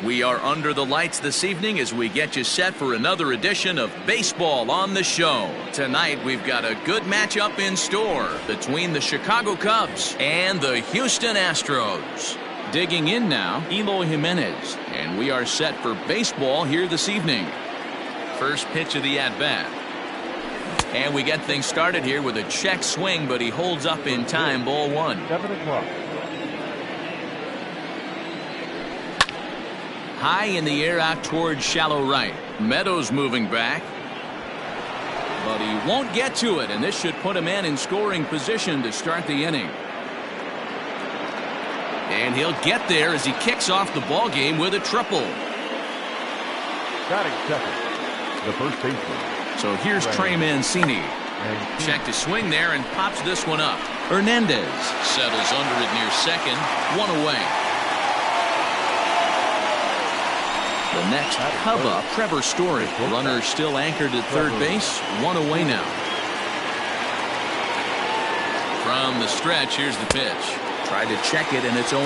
We are under the lights this evening as we get you set for another edition of Baseball on the Show. Tonight we've got a good matchup in store between the Chicago Cubs and the Houston Astros. Digging in now, Eloy Jimenez, and we are set for baseball here this evening. First pitch of the at-bat. And we get things started here with a check swing, but he holds up in time, ball one. 7 o'clock. High in the air out towards shallow right. Meadows moving back. But he won't get to it, and this should put him in scoring position to start the inning. And he'll get there as he kicks off the ball game with a triple. Batting second, the first baseman. So here's Trey Mancini. Check to swing there and pops this one up. Hernandez settles under it near second. One away. The next Cub up, Trevor Story. Runner still anchored at third base. One away now. From the stretch, here's the pitch. Tried to check it, and it's 0-1.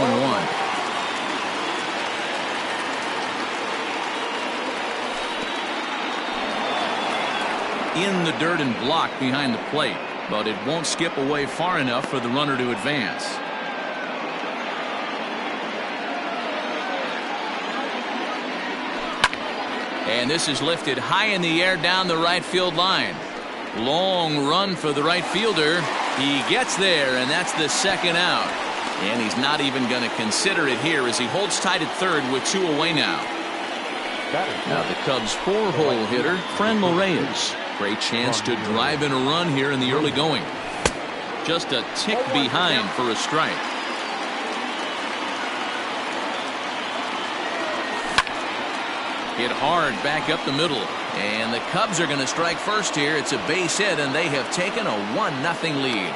In the dirt and blocked behind the plate, but it won't skip away far enough for the runner to advance. And this is lifted high in the air down the right field line. Long run for the right fielder. He gets there, and that's the second out. And he's not even going to consider it here as he holds tight at third with 2 away now. Now the Cubs' 4-hole hitter, Franmil Reyes. Great chance to drive in a run here in the early going. Just a tick behind for a strike. Hit hard back up the middle. And the Cubs are going to strike first here. It's a base hit, and they have taken a 1-0 lead.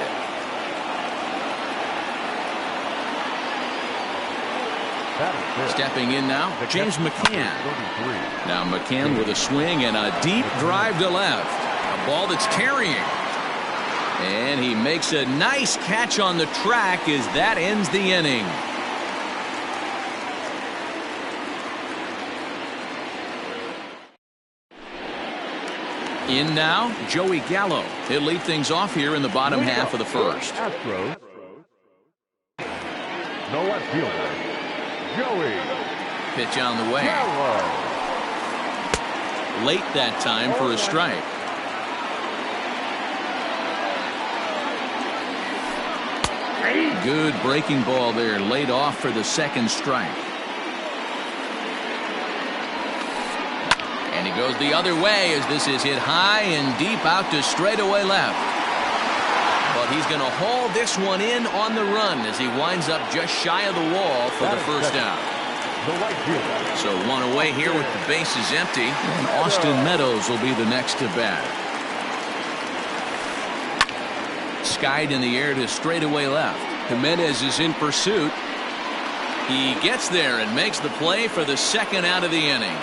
Stepping in now, James McCann. Now McCann with a swing and a deep drive to left. A ball that's carrying. And he makes a nice catch on the track as that ends the inning. In now, Joey Gallo. He'll lead things off here in the bottom half of the first. Astros. No left fielder. Joey. Pitch on the way. Gallo. Late that time for a strike. Good breaking ball there, laid off for the second strike. And he goes the other way as this is hit high and deep out to straightaway left. But he's going to haul this one in on the run as he winds up just shy of the wall for the first out. So one away here with the bases empty. And Austin Meadows will be the next to bat. Skied in the air to straightaway left. Jimenez is in pursuit. He gets there and makes the play for the second out of the inning.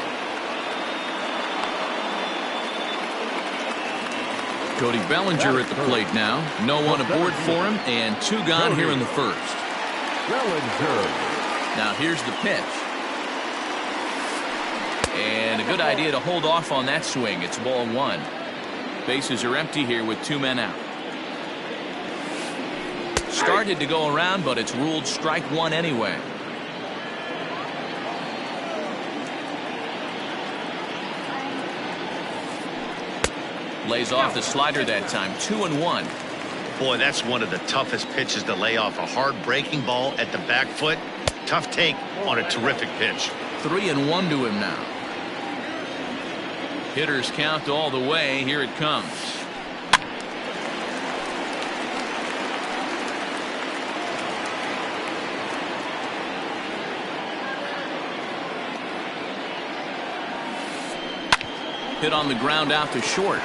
Cody Bellinger at the plate now. No one aboard for him, and 2 gone here in the first. Now here's the pitch. And a good idea to hold off on that swing. It's ball 1. Bases are empty here with 2 men out. Started to go around, but it's ruled strike 1 anyway. Lays off the slider that time. 2-1. Boy, that's one of the toughest pitches to lay off. A hard breaking ball at the back foot. Tough take on a terrific pitch. 3-1 to him now. Hitters count all the way. Here it comes. Hit on the ground out to short.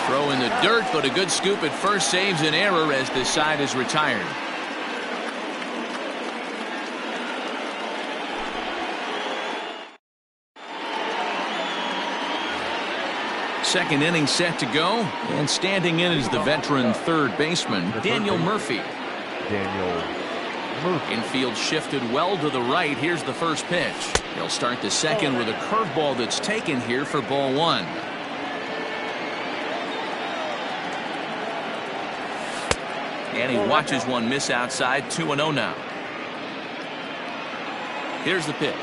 Throw in the dirt, but a good scoop at first saves an error as this side is retired. Second inning set to go, and standing in is the veteran third baseman, Daniel Murphy. Daniel Infield shifted well to the right. Here's the first pitch. He'll start the second with a curveball that's taken here for ball one. And he watches one miss outside. 2-0 now. Here's the pitch.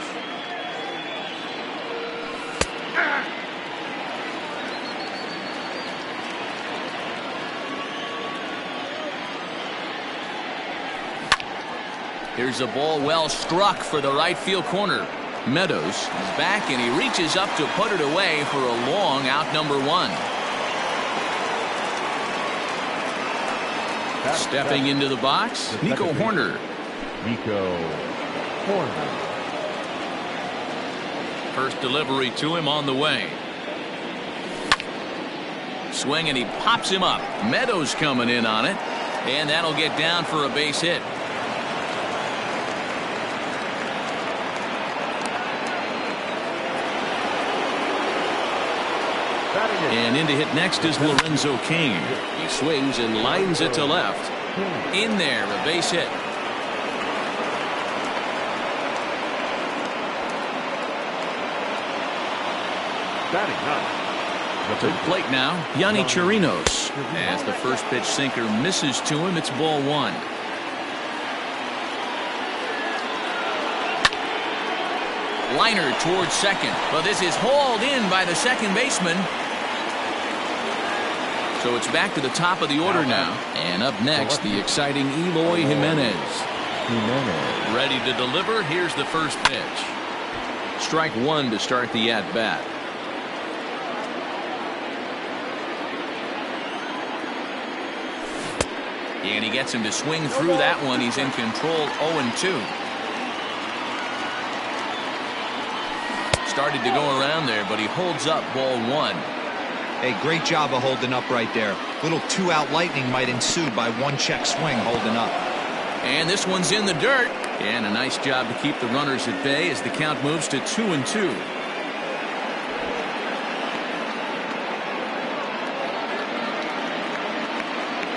Here's a ball well struck for the right field corner. Meadows is back and he reaches up to put it away for a long out number one. Stepping into the box, Nico Horner. First delivery to him on the way. Swing and he pops him up. Meadows coming in on it, and that'll get down for a base hit. And in to hit next is Lorenzo Cain. He swings and lines it to left. In there, a base hit. To the plate now, Yanni Chirinos. As the first pitch sinker misses to him, it's ball one. Liner towards second, but this is hauled in by the second baseman. So it's back to the top of the order now. And up next, the exciting Eloy Jimenez. Ready to deliver. Here's the first pitch. Strike one to start the at-bat. And he gets him to swing through that one. He's in control. 0-2. Started to go around there, but he holds up ball one. Hey, great job of holding up right there. Little two-out lightning might ensue by one check swing holding up. And this one's in the dirt. And a nice job to keep the runners at bay as the count moves to 2-2.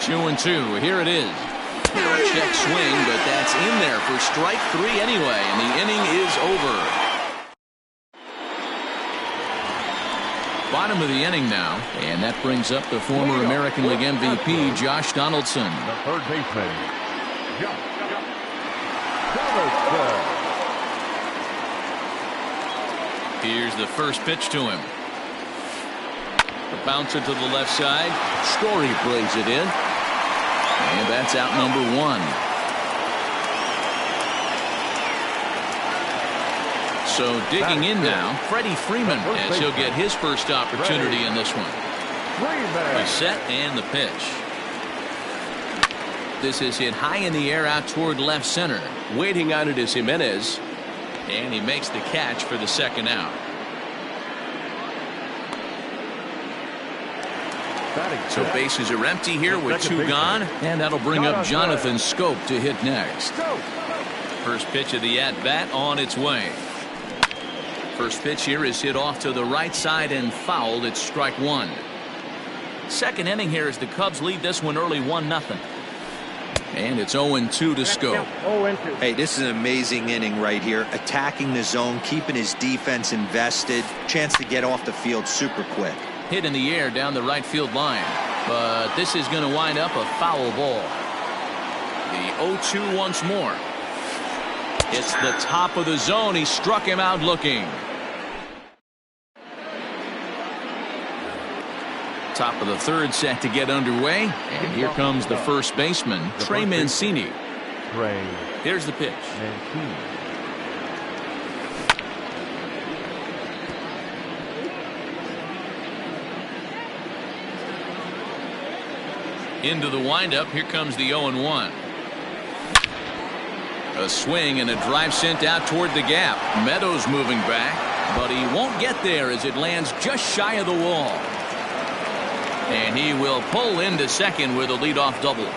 Two and two. Here it is. Check swing, but that's in there for strike three anyway, and the inning is over. Bottom of the inning now, and that brings up the former American League MVP, Josh Donaldson. The third baseman, Josh Donaldson. Here's the first pitch to him. The bouncer to the left side. Story plays it in. And that's out number one. So digging in now, Freddie Freeman, as he'll get his first opportunity in this one. The set and the pitch. This is hit high in the air out toward left center. Waiting on it is Jimenez. And he makes the catch for the second out. So bases are empty here with two gone, and that'll bring up Jonathan Scope to hit next. First pitch of the at-bat on its way. First pitch here is hit off to the right side and fouled. It's strike one. Second inning here as the Cubs lead this one early 1-0. And it's 0-2 to Scope. Hey, this is an amazing inning right here. Attacking the zone, keeping his defense invested. Chance to get off the field super quick. Hit in the air down the right field line, but this is going to wind up a foul ball. The 0-2 once more. It's the top of the zone. He struck him out looking. Top of the third set to get underway, and here comes the first baseman, Trey Mancini. Here's the pitch. Into the windup. Here comes the 0-1. A swing and a drive sent out toward the gap. Meadows moving back, but he won't get there as it lands just shy of the wall. And he will pull into second with a leadoff double.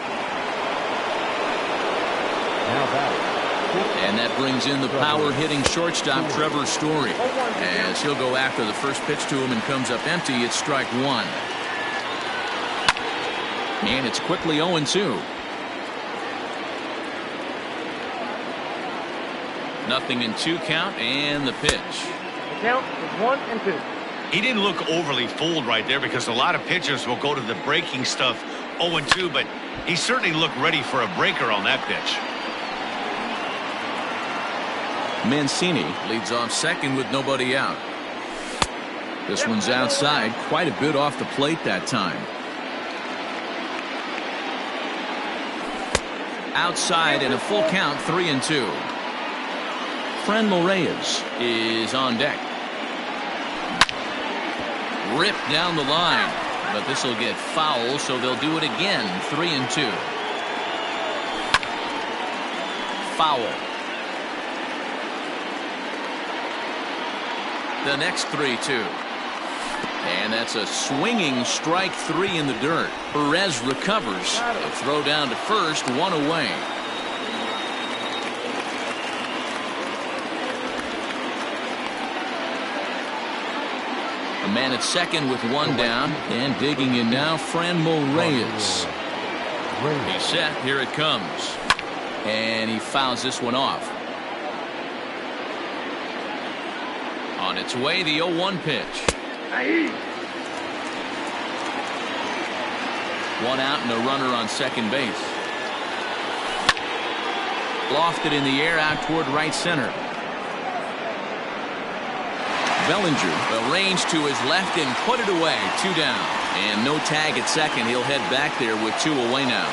And that brings in the power-hitting shortstop, Trevor Story. As he'll go after the first pitch to him and comes up empty, it's strike one. And it's quickly 0-2. 0-2 count and the pitch. The count is 1-2. He didn't look overly fooled right there because a lot of pitchers will go to the breaking stuff 0-2, but he certainly looked ready for a breaker on that pitch. Mancini leads off second with nobody out. This one's outside, quite a bit off the plate that time. Outside and a full count, 3-2. Franmil Reyes is on deck. Ripped down the line, but this will get foul, so they'll do it again. 3-2. Foul. The next 3-2. And that's a swinging strike 3 in the dirt. Perez recovers. A throw down to first, 1 away. A man at second with 1 down, and digging in now, Franmil Reyes. He's set. Here it comes. And he fouls this one off. On its way, the 0-1 pitch. 1 out and a runner on second base. Lofted in the air out toward right center. Bellinger arranged to his left and put it away. 2 down. And no tag at second. He'll head back there with 2 away now.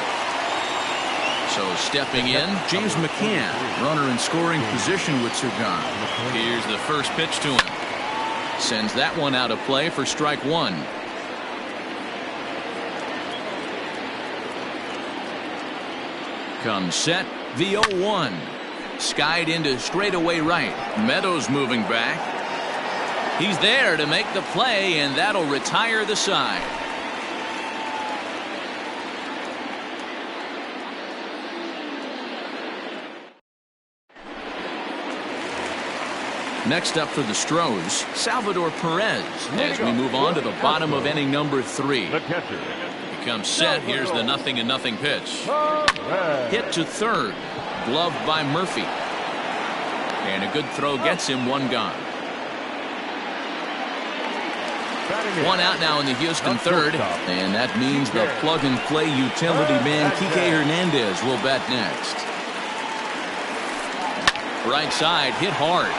So stepping in, James McCann, runner in scoring position with Surgan. Here's the first pitch to him. Sends that one out of play for strike 1. Comes set, the 0-1. Skied into straightaway right. Meadows moving back. He's there to make the play, and that'll retire the side. Next up for the Stros, Salvador Perez, as we move on to the bottom of inning number 3. The catcher. He comes set. Here's the 0-0 pitch. Hit to third. Gloved by Murphy. And a good throw gets him 1 gone. 1 out now in the Houston third. And that means the plug-and-play utility man Kike Hernandez will bat next. Right side, hit hard.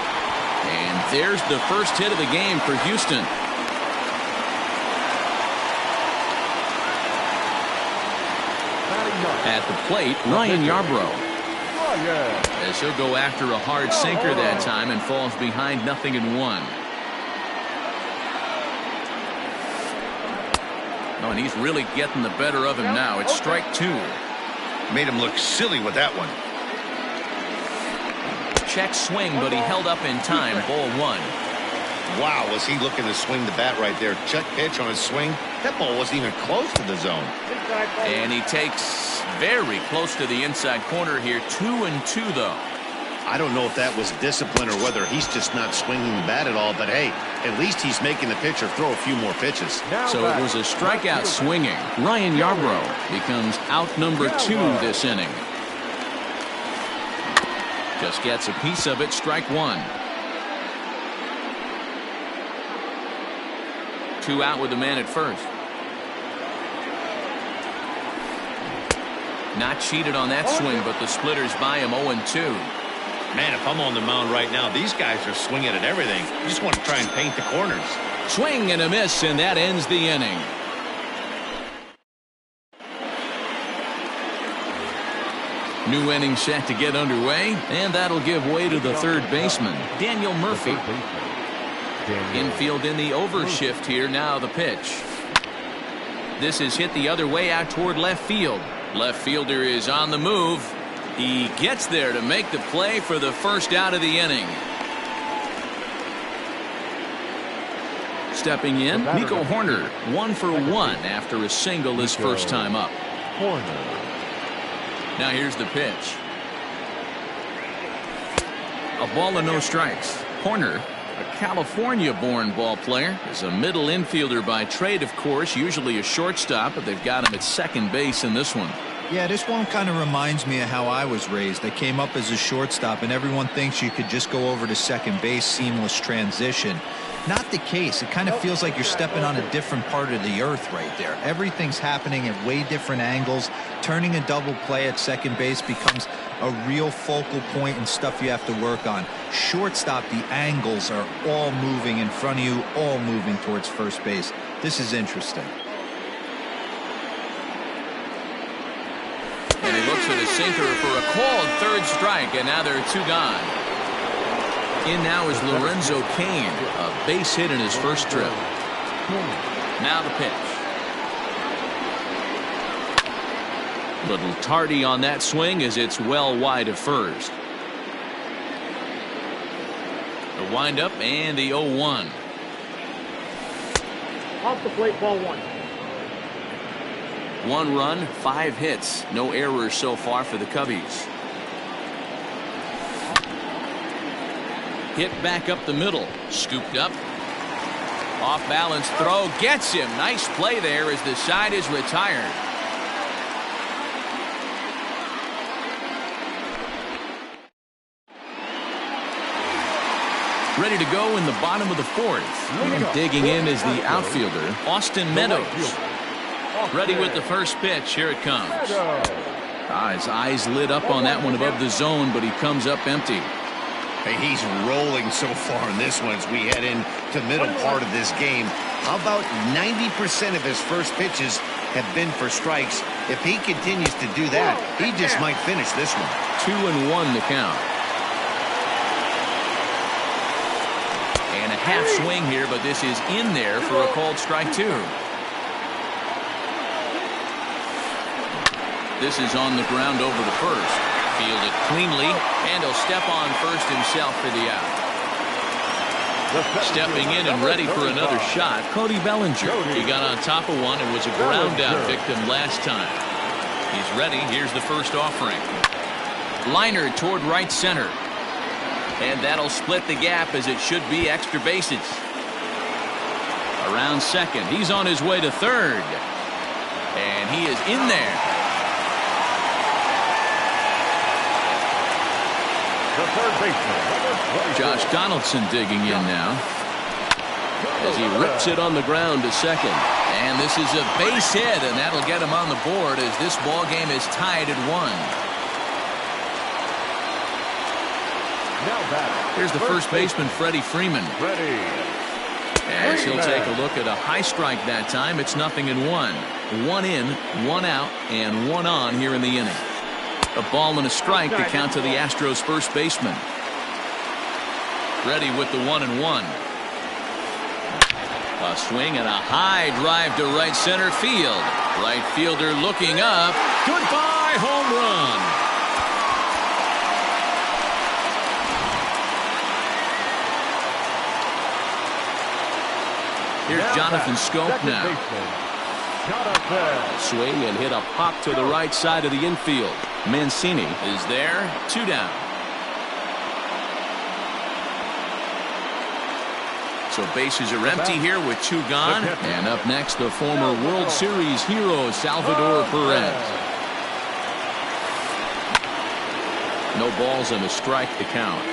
And there's the first hit of the game for Houston. At the plate, Ryan Yarbrough. As he'll go after a hard sinker that time and falls behind 0-1. Oh, and he's really getting the better of him now. It's strike 2. Made him look silly with that one. Check swing, but he held up in time. Ball 1. Wow, was he looking to swing the bat right there? Check pitch on his swing. That ball wasn't even close to the zone. And he takes very close to the inside corner here. 2-2 though. I don't know if that was discipline or whether he's just not swinging the bat at all, but hey, at least he's making the pitcher throw a few more pitches. So it was a strikeout swinging. Ryan Yarbrough becomes out number 2 this inning. Just gets a piece of it. Strike 1. 2 out with the man at first. Not cheated on that swing, but the splitters by him. 0-2. Man, if I'm on the mound right now, these guys are swinging at everything. You just want to try and paint the corners. Swing and a miss, and that ends the inning. New inning set to get underway, and that'll give way to the third baseman, Daniel Murphy. Infield in the overshift here. Now the pitch. This is hit the other way out toward left field. Left fielder is on the move. He gets there to make the play for the first out of the inning. Stepping in, Nico Horner, 1 for 1 after a single his first time up. Now here's the pitch. A ball and no strikes. Horner, a California-born ball player, is a middle infielder by trade, of course, usually a shortstop, but they've got him at second base in this one. Yeah, this one kind of reminds me of how I was raised. I came up as a shortstop, and everyone thinks you could just go over to second base, seamless transition. Not the case. It kind of feels like you're stepping on a different part of the earth right there. Everything's happening at way different angles. Turning a double play at second base becomes a real focal point and stuff you have to work on. Shortstop, the angles are all moving in front of you, all moving towards first base. This is interesting. And he looks at a sinker for a called third strike, and now there are two gone. In now is Lorenzo Cain, a base hit in his first trip. Now the pitch. Little tardy on that swing as it's well wide of first. The windup and the 0-1. Off the plate, ball one. 1 run, 5 hits. No errors so far for the Cubbies. Hit back up the middle. Scooped up. Off balance throw. Gets him. Nice play there as the side is retired. Ready to go in the bottom of the fourth. And digging in is the outfielder, Austin Meadows. Ready with the first pitch. Here it comes. His eyes lit up on that one above the zone, but he comes up empty. Hey, he's rolling so far in this one as we head into the middle part of this game. How about 90% of his first pitches have been for strikes? If he continues to do that, he just might finish this one. 2-1 the count. And a half swing here, but this is in there for a called strike two. This is on the ground over the first. Fielded cleanly, and he'll step on first himself for the out. Stepping in and ready for another shot, Cody Bellinger. He got on top of one and was a ground out victim last time. He's ready. Here's the first offering. Liner toward right center. And that'll split the gap as it should be extra bases. Around second. He's on his way to third. And he is in there. Josh Donaldson digging in now as he rips it on the ground to second. And this is a base hit, and that'll get him on the board as this ball game is tied at 1. Here's the first baseman, Freddie Freeman. As he'll take a look at a high strike that time. It's 0-1. 1 in, 1 out, and 1 on here in the inning. A ball and a strike to count to the Astros first baseman. Ready with the 1-1. A swing and a high drive to right center field. Right fielder looking up. Goodbye, home run. Here's Jonathan Scope now. Swing and hit a pop to the right side of the infield. Mancini is there. 2 down. So bases are empty here with 2 gone. And up next, the former World Series hero, Salvador Perez. No balls and a strike to count.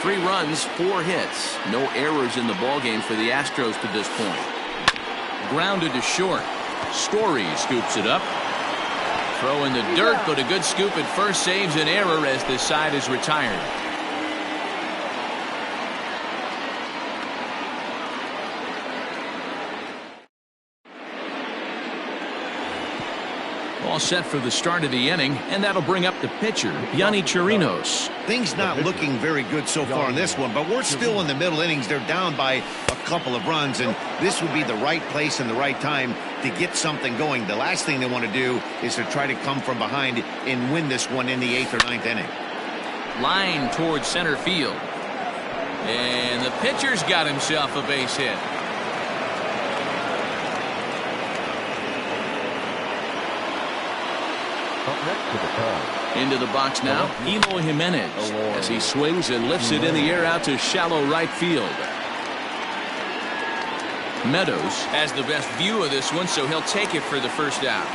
3 runs, 4 hits. No errors in the ballgame for the Astros to this point. Grounded to short. Story scoops it up. Throw in the dirt, but a good scoop at first saves an error as the side is retired. All set for the start of the inning, and that'll bring up the pitcher, Yonny Chirinos. Things not looking very good so far in this one, but we're still in the middle innings. They're down by a couple of runs, and this would be the right place and the right time to get something going. The last thing they want to do is to try to come from behind and win this one in the 8th or 9th inning. Line towards center field. And the pitcher's got himself a base hit. Into the box now, Eloy Jimenez as he swings and lifts it in the air out to shallow right field. Meadows has the best view of this one, so he'll take it for the first out.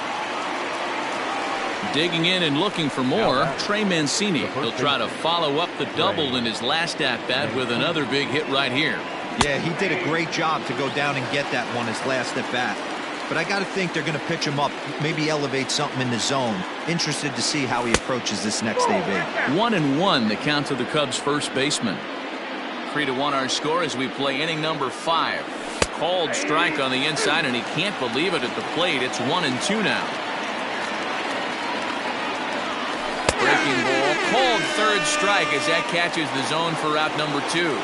Digging in and looking for more, Trey Mancini. He'll try to follow up the double in his last at-bat with another big hit right here. Yeah, he did a great job to go down and get that one his last at-bat. But I got to think they're going to pitch him up, maybe elevate something in the zone. Interested to see how he approaches this next AB. 1-1, the count to the Cubs' first baseman. 3-1 our score as we play inning number 5. Called strike on the inside, and he can't believe it at the plate. It's 1-2 now. Breaking ball, called third strike as that catches the zone for out number 2.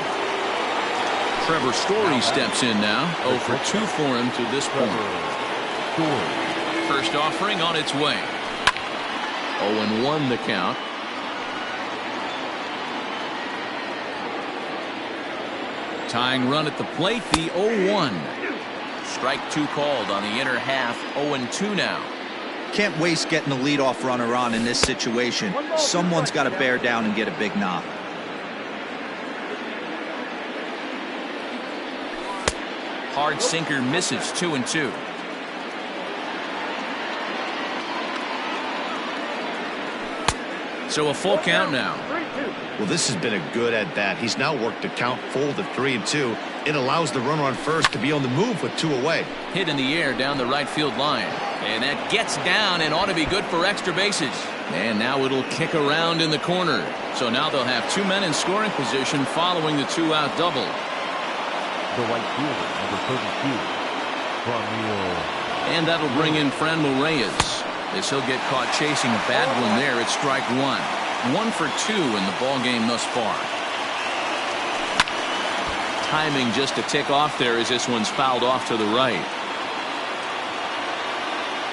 Trevor Story steps in now. 0 for 2 for him to this point. First offering on its way. 0-1 the count. Tying run at the plate, the 0-1. Strike 2 called on the inner half. 0-2 now. Can't waste getting the leadoff runner on in this situation. Someone's got to bear down and get a big knock. Hard sinker misses. 2-2. So a full count now. Well, this has been a good at-bat. He's now worked the count full to 3-2. It allows the runner on first to be on the move with 2 away. Hit in the air down the right field line. And that gets down and ought to be good for extra bases. And now it'll kick around in the corner. So now they'll have 2 men in scoring position following the 2-out double. The right fielder, number 32, and that'll bring in Franmil Reyes. As he'll get caught chasing a bad one there at strike 1. 1 for 2 in the ball game thus far. Timing just a tick off there as this one's fouled off to the right.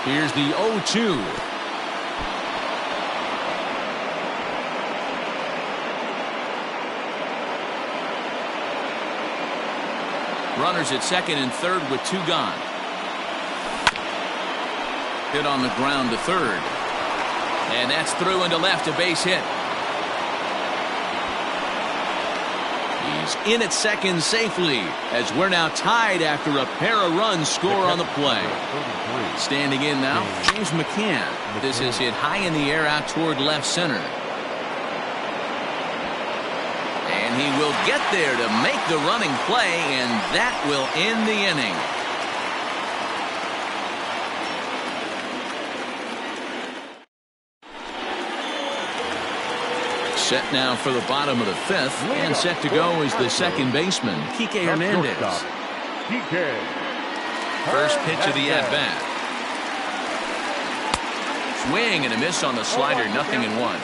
Here's the 0-2. Runners at second and third with 2 gone. Hit on the ground to third. And that's through into left, a base hit. He's in at second safely as we're now tied after a pair of runs score on the play. Standing in now, James McCann. This is hit high in the air out toward left center. And he will get there to make the running play, and that will end the inning. Set now for the bottom of the 5th, and set to go is the second baseman, Kike Hernandez. First pitch of the at-bat. Swing and a miss on the slider, 0-1.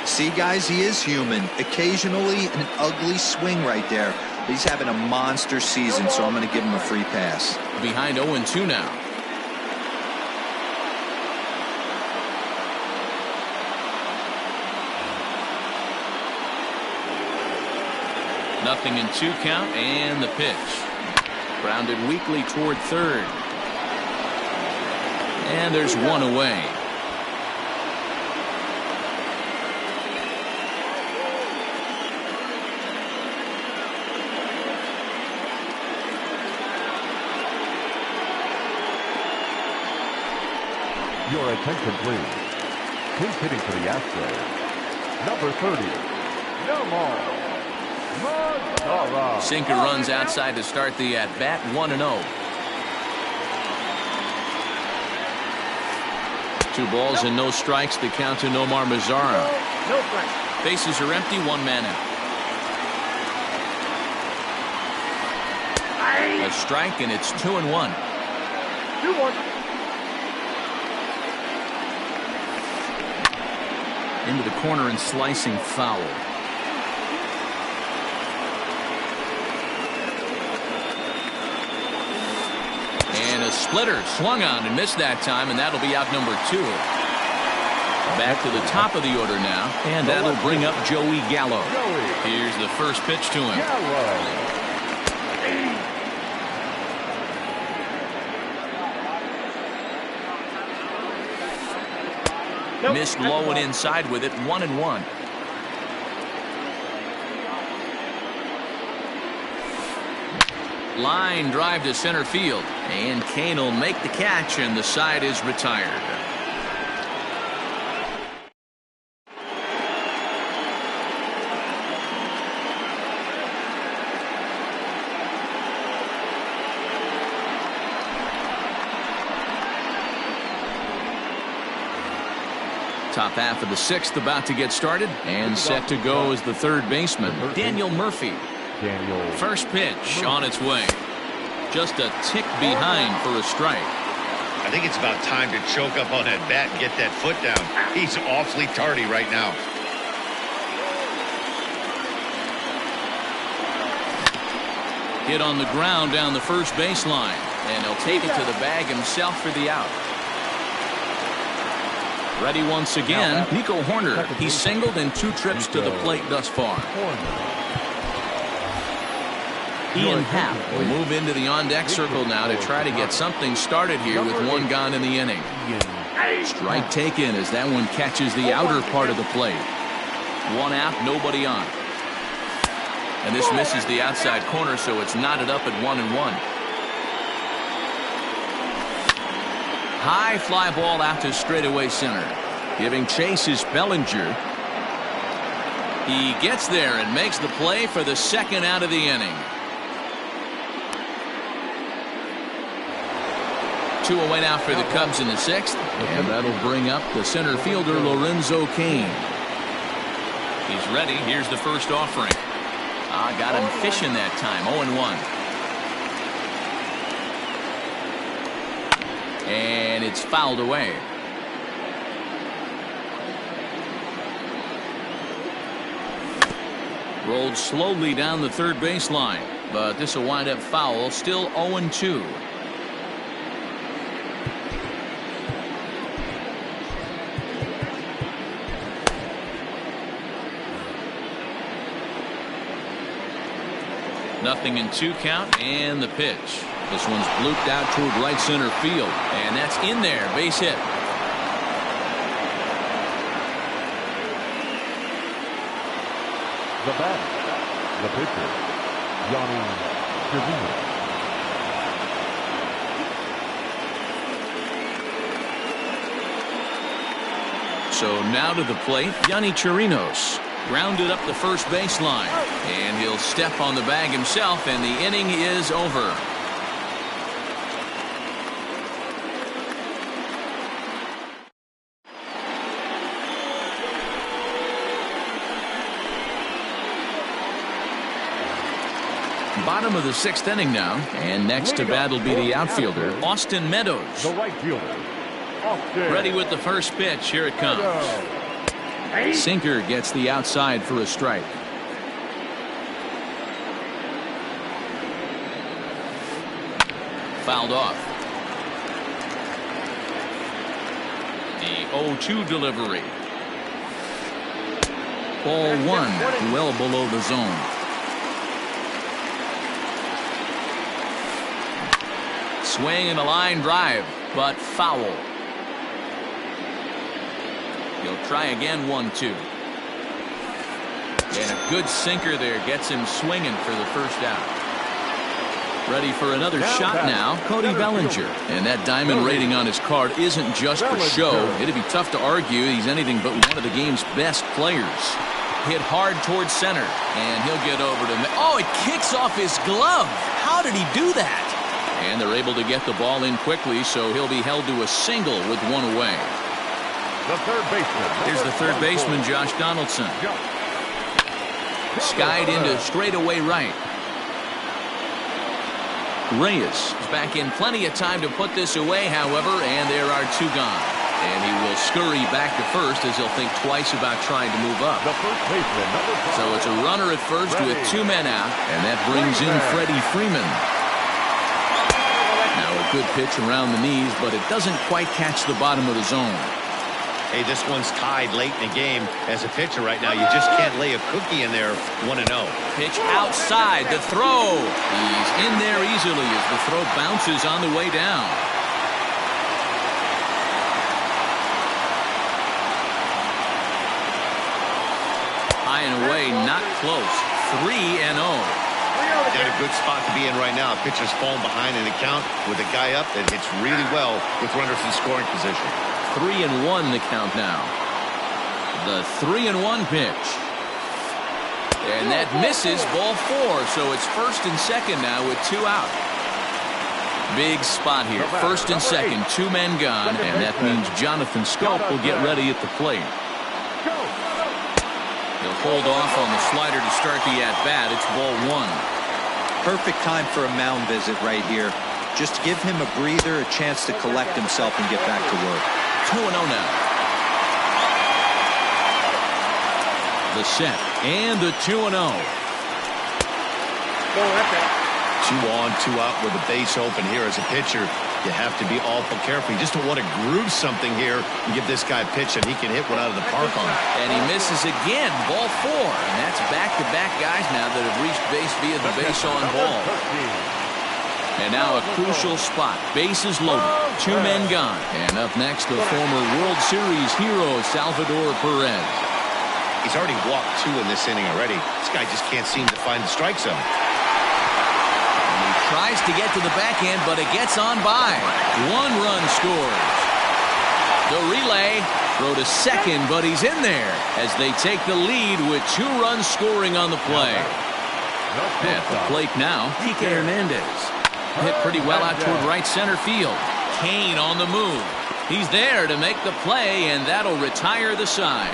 See, guys, he is human. Occasionally an ugly swing right there. He's having a monster season, so I'm going to give him a free pass. Behind 0-2 now. Nothing in 2 count, and the pitch. Grounded weakly toward third. And there's 1 away. Your attention, please. Who's hitting for the Astros? Number 30, Nomar. Sinker runs outside to start the at-bat, 1-0. 2 balls and no strikes, the count to Nomar Mazara. No strikes. Bases are empty, 1 man out. A strike, and it's 2-1. 2-1. Into the corner and slicing foul. And a splitter swung on and missed that time, and that'll be out number 2. Back to the top of the order now, and that'll bring up Joey Gallo. Here's the first pitch to him. Missed low and inside with it, 1-1. Line drive to center field, and Kane will make the catch, and the side is retired. Top half of the sixth about to get started, and set to go is the third baseman, Daniel Murphy. First pitch on its way. Just a tick behind for a strike. I think it's about time to choke up on that bat and get that foot down. He's awfully tardy right now. Hit on the ground down the first baseline, and he'll take it to the bag himself for the out. Ready once again, Nico Horner. He's singled in 2 trips to the plate thus far. Ian Happ will move into the on-deck circle now to try to get something started here with 1 gone in the inning. Strike taken as that one catches the outer part of the plate. 1 out, nobody on. And this misses the outside corner, so it's knotted up at 1-1. High fly ball out to straightaway center. Giving chase is Bellinger. He gets there and makes the play for the 2nd out of the inning. 2 away now for the Cubs in the 6th, and that'll bring up the center fielder Lorenzo Cain. He's ready. Here's the first offering. Got him fishing that time. 0-1. And it's fouled away. Rolled slowly down the third baseline, but this will wind up foul. Still 0-2. Nothing in 2 count, and the pitch. This one's blooped out toward right center field, and that's in there. Base hit. The batter, the pitcher, Yonny Chirinos. So now to the plate, Yonny Chirinos. Grounded up the first baseline, and he'll step on the bag himself, and the inning is over. Bottom of the 6th inning now, and next to bat will be the outfielder, Austin Meadows. The right fielder, Austin. Ready with the first pitch. Here it comes. Sinker gets the outside for a strike. Fouled off. The 0-2 delivery. Ball 1, well below the zone. Swing and a line drive, but foul. He'll try again. 1-2. And a good sinker there gets him swinging for the first out. Ready for another shot now, Cody Bellinger. And that diamond rating on his card isn't just for show. It'd be tough to argue he's anything but one of the game's best players. Hit hard towards center, and he'll get over to... Oh, it kicks off his glove. How did he do that? And they're able to get the ball in quickly, so he'll be held to a single with 1 away. The third baseman. Here's the third baseman, Josh Donaldson. Skied into straightaway right. Reyes is back in plenty of time to put this away, however, and there are 2 gone. And he will scurry back to first as he'll think twice about trying to move up. The first baseman, number 5. So it's a runner at first with 2 men out, and that brings in Freddie Freeman. Now a good pitch around the knees, but it doesn't quite catch the bottom of the zone. Hey, this one's tied late in the game. As a pitcher right now, you just can't lay a cookie in there. 1-0. Pitch outside, the throw. He's in there easily as the throw bounces on the way down. High and away, not close. 3-0. In a good spot to be in right now. Pitcher's falling behind in the count with a guy up that hits really well with runners in scoring position. 3-1 the count now. The 3-1 pitch. And that misses, ball 4. So it's first and second now with 2 out. Big spot here. First and second, 2 men gone, and that means Jonathan Scope will get ready at the plate. He'll hold off on the slider to start the at-bat. It's ball 1. Perfect time for a mound visit right here. Just give him a breather, a chance to collect himself and get back to work. 2-0 now. The set and the 2-0. Go at that. 2 on, 2 out with a base open here as a pitcher. You have to be awful careful. You just don't want to groove something here and give this guy a pitch that he can hit one out of the park on. And he misses again, ball 4. And that's back-to-back guys now that have reached base via the base on ball. And now a crucial spot. Bases loaded. 2 men gone. And up next, the former World Series hero, Salvador Perez. He's already walked 2 in this inning already. This guy just can't seem to find the strike zone. Tries to get to the backhand, but it gets on by. 1 run scores. The relay, throw to second, but he's in there as they take the lead with 2 runs scoring on the play. At the plate now, Kike Hernandez. Hit pretty well out toward right center field. Kane on the move. He's there to make the play, and that'll retire the side.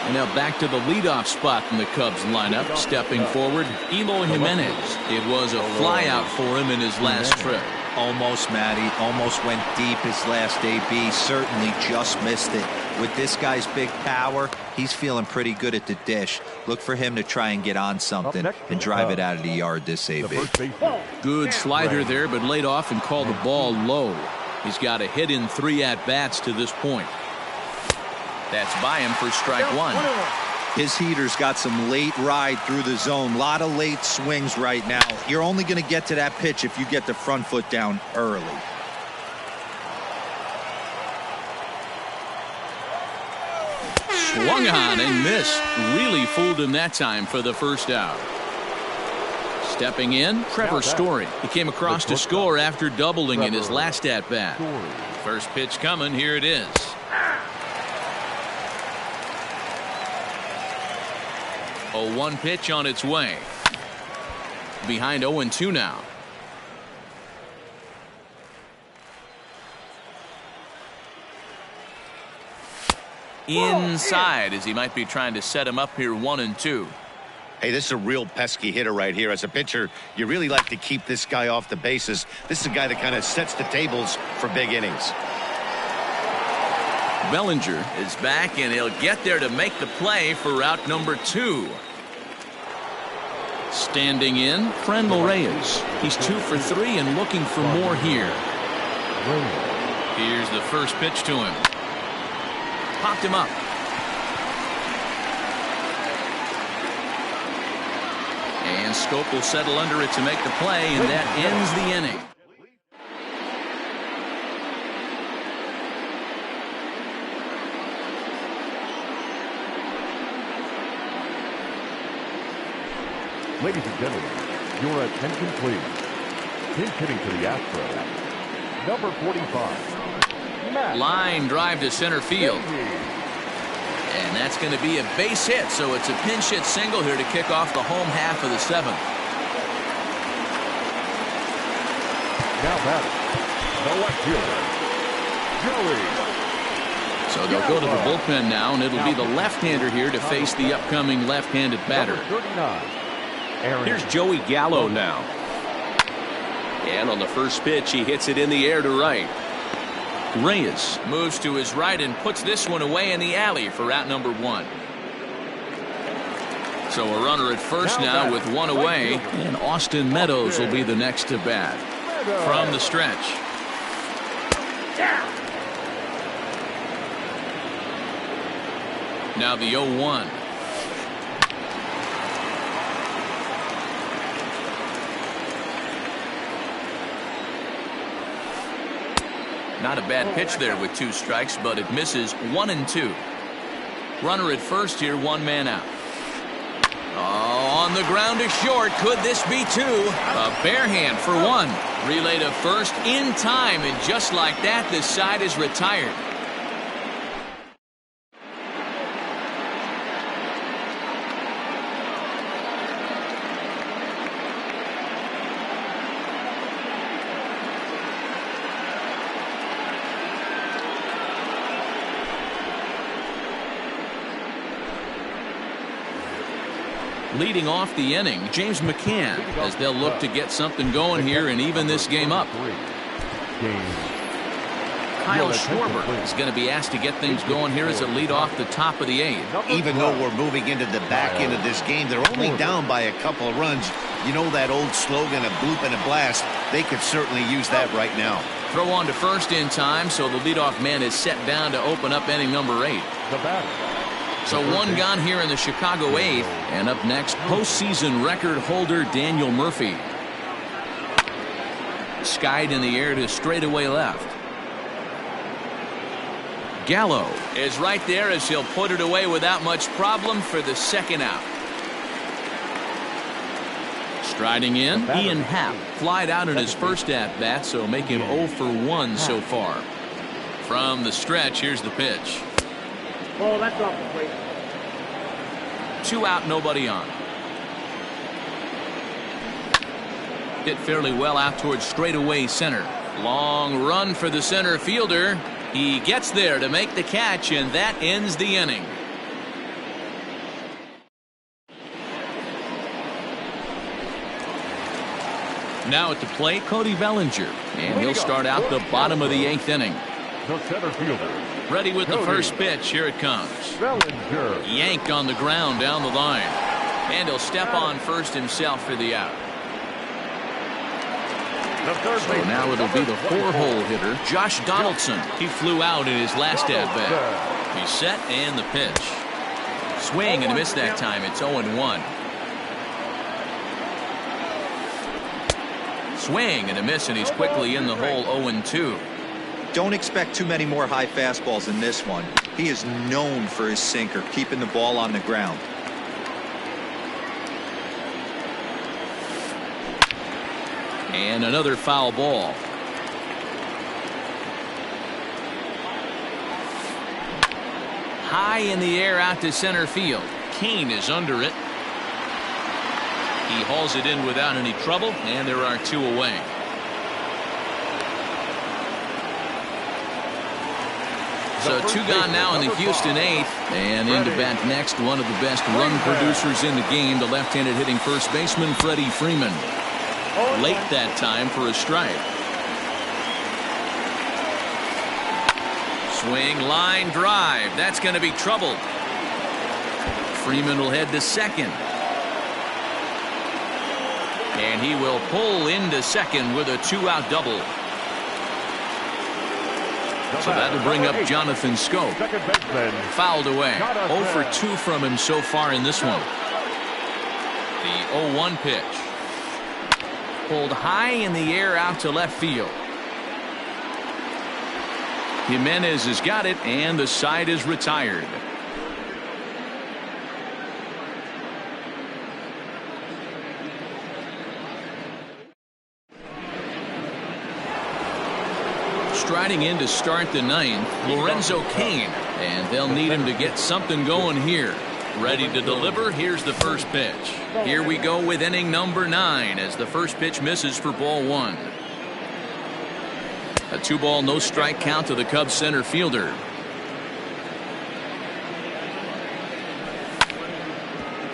And now back to the leadoff spot in the Cubs lineup. Stepping forward, Eloy Jimenez. It was a flyout for him in his last trip. Almost, Matty. Almost went deep his last AB. Certainly just missed it. With this guy's big power, he's feeling pretty good at the dish. Look for him to try and get on something and drive it out of the yard this AB. Good slider there, but laid off and called the ball low. He's got a hit in 3 at-bats to this point. That's by him for strike 1. His heater's got some late ride through the zone. A lot of late swings right now. You're only going to get to that pitch if you get the front foot down early. Swung on and missed. Really fooled him that time for the first out. Stepping in, Trevor Story. He came across to score after doubling in his last at-bat. First pitch coming. Here it is. A 1 pitch on its way. Behind 0-2 now. Inside as he might be trying to set him up here 1-2. Hey, this is a real pesky hitter right here. As a pitcher, you really like to keep this guy off the bases. This is a guy that kind of sets the tables for big innings. Bellinger is back, and he'll get there to make the play for route number 2. Standing in, Franmil Reyes. He's 2 for 3 and looking for more here. Here's the first pitch to him. Popped him up. And Scope will settle under it to make the play, and that ends the inning. Ladies and gentlemen, your attention please. Pinch hitting for the Astros, number 45. Line drive to center field. And that's going to be a base hit, so it's a pinch hit single here to kick off the home half of the 7th. Now batting, the left fielder, Joey. So they'll go to the bullpen now, and it'll be the left-hander here to face the upcoming left-handed batter. Number 39. Here's Joey Gallo now. And on the first pitch, he hits it in the air to right. Reyes moves to his right and puts this one away in the alley for route number 1. So a runner at first now with 1 away, and Austin Meadows will be the next to bat. From the stretch. Now the 0-1. Not a bad pitch there with 2 strikes, but it misses 1-2. Runner at first here, 1 man out. Oh, on the ground to short. Could this be 2? A bare hand for 1. Relay to first in time, and just like that, this side is retired. Leading off the inning, James McCann, as they'll look to get something going here and even this game up. Kyle Schwarber is going to be asked to get things going here as a lead off the top of the 8th. Even though we're moving into the back end of this game, they're only down by a couple of runs. You know that old slogan, a bloop and a blast. They could certainly use that right now. Throw on to first in time, so the leadoff man is set down to open up inning number 8. So one gone here in the Chicago 8th, and up next, postseason record holder Daniel Murphy. Skied in the air to straightaway left. Gallo is right there as he'll put it away without much problem for the second out. Striding in, Ian Happ flied out in his first at-bat, so make him 0 for 1 so far. From the stretch, here's the pitch. Oh, that's off the plate. 2 out, nobody on. Hit fairly well out towards straightaway center. Long run for the center fielder. He gets there to make the catch, and that ends the inning. Now at the plate, Cody Bellinger, and he'll start out the bottom of the 8th inning. The center fielder. Ready with the first pitch. Here it comes. Bellinger. Yanked on the ground down the line, and he'll step on first himself for the out. So now it'll be the 4-hole hitter, Josh Donaldson. He flew out in his last at-bat. He's set and the pitch. Swing and a miss that time. It's 0-1. Swing and a miss, and he's quickly in the hole. 0-2. Don't expect too many more high fastballs in this one. He is known for his sinker, keeping the ball on the ground. And another foul ball. High in the air out to center field. Kane is under it. He hauls it in without any trouble, and there are 2 away. So 2 gone now in the Houston 8th, and into bat next, one of the best run producers in the game, the left-handed hitting first baseman Freddie Freeman. Late that time for a strike. Swing, line drive. That's going to be trouble. Freeman will head to second. And he will pull into second with a 2-out double. So that'll bring up Jonathan Scope. Fouled away. 0 for 2 from him so far in this one. The 0-1 pitch. Pulled high in the air out to left field. Jimenez has got it, and the side is retired. Striding in to start the 9th, Lorenzo Cain, and they'll need him to get something going here. Ready to deliver. Here's the first pitch. Here we go with inning number 9 as the first pitch misses for ball 1. A 2-ball, no strike count to the Cubs center fielder.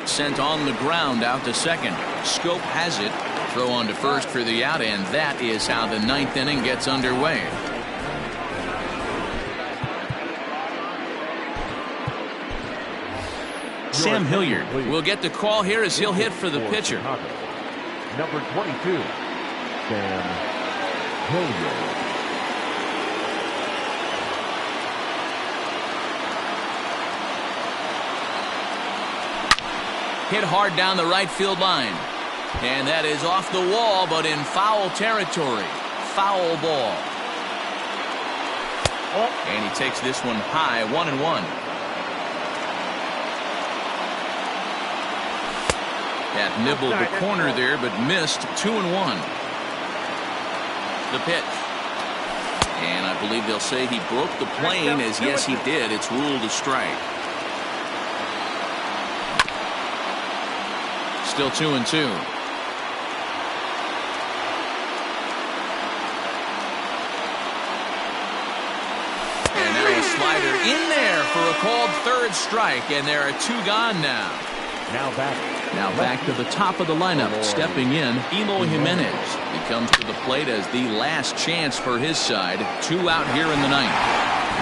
Sent on the ground out to second. Scope has it. Throw on to first for the out, and that is how the 9th inning gets underway. Sam Hilliard will get the call here as he'll hit for the pitcher. Number 22, Sam Hilliard. Hit hard down the right field line. And that is off the wall, but in foul territory. Foul ball. And he takes this one high, 1-1. That nibbled the corner there, but missed. 2-1. The pitch. And I believe they'll say he broke the plane, as yes he did. It's ruled a strike. Still 2-2. And now a slider in there for a called 3rd strike, and there are 2 gone now. Now back to the top of the lineup, stepping in, Eloy Jimenez. He comes to the plate as the last chance for his side. 2 out here in the ninth.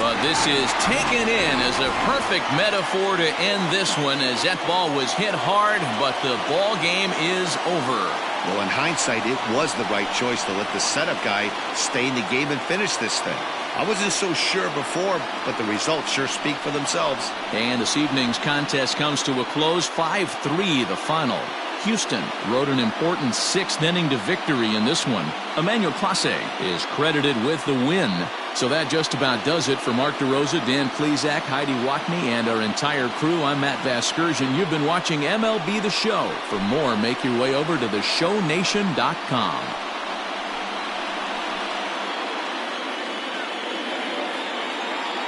But this is taken in as a perfect metaphor to end this one, as that ball was hit hard, but the ball game is over. Well, in hindsight, it was the right choice to let the setup guy stay in the game and finish this thing. I wasn't so sure before, but the results sure speak for themselves. And this evening's contest comes to a close, 5-3 the final. Houston rode an important 6th inning to victory in this one. Emmanuel Clase is credited with the win. So that just about does it for Mark DeRosa, Dan Plesac, Heidi Watney, and our entire crew. I'm Matt Vasgersian. You've been watching MLB The Show. For more, make your way over to theshownation.com.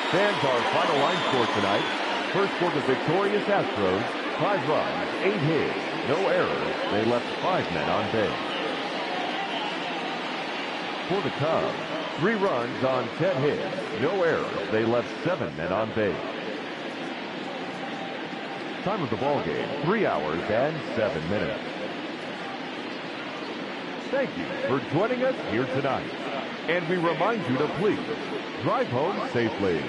Fans, our final line score tonight. First for the victorious Astros, 5 runs, 8 hits, no errors. They left 5 men on base. For the Cubs, 3 runs on 10 hits, no errors. They left 7 men on base. Time of the ball game, 3 hours and 7 minutes. Thank you for joining us here tonight. And we remind you to please drive home safely.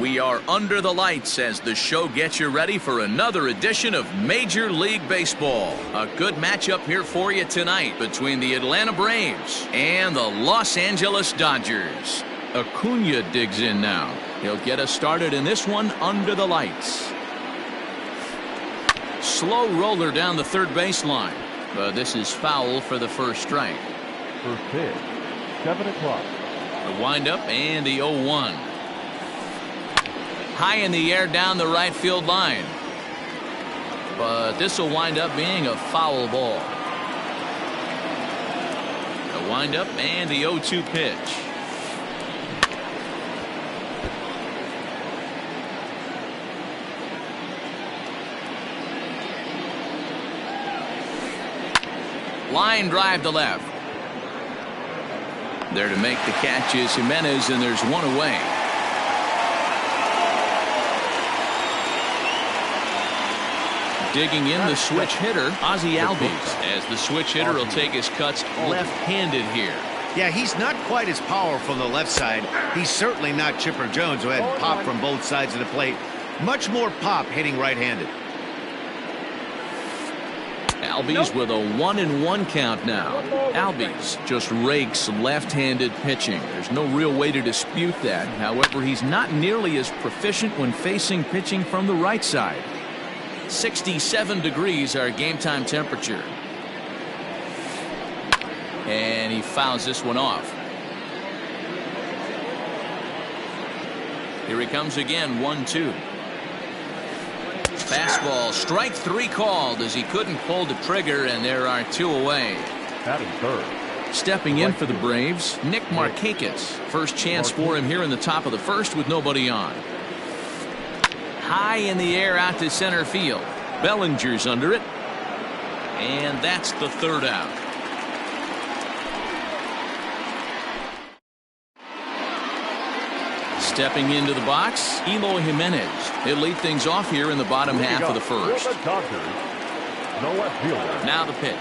We are under the lights as the show gets you ready for another edition of Major League Baseball. A good matchup here for you tonight between the Atlanta Braves and the Los Angeles Dodgers. Acuna digs in now. He'll get us started in this one under the lights. Slow roller down the third baseline, but this is foul for the first strike. First pitch, 7 o'clock. The windup and the 0-1. High in the air down the right field line, but this will wind up being a foul ball. The windup and the 0-2 pitch. Line drive to left. There to make the catch is Jimenez, and there's one away. Digging in the switch hitter, Ozzie Albies, as the switch hitter will take his cuts left-handed here. Yeah, he's not quite as powerful on the left side. He's certainly not Chipper Jones, who had pop from both sides of the plate. Much more pop hitting right-handed. Albies with a 1-1 count now. Albies just rakes left-handed pitching. There's no real way to dispute that. However, he's not nearly as proficient when facing pitching from the right side. 67 degrees our game time temperature. And he fouls this one off. Here he comes again, 1-2. Fastball, strike 3 called as he couldn't pull the trigger, and there are 2 away. Batting third. Stepping in for the Braves, Nick Markakis. First chance for him here in the top of the first with nobody on. High in the air out to center field. Bellinger's under it, and that's the third out. Stepping into the box, Eloy Jimenez. He'll lead things off here in the bottom half of the first. The Dodgers, the left fielder. Now the pitch.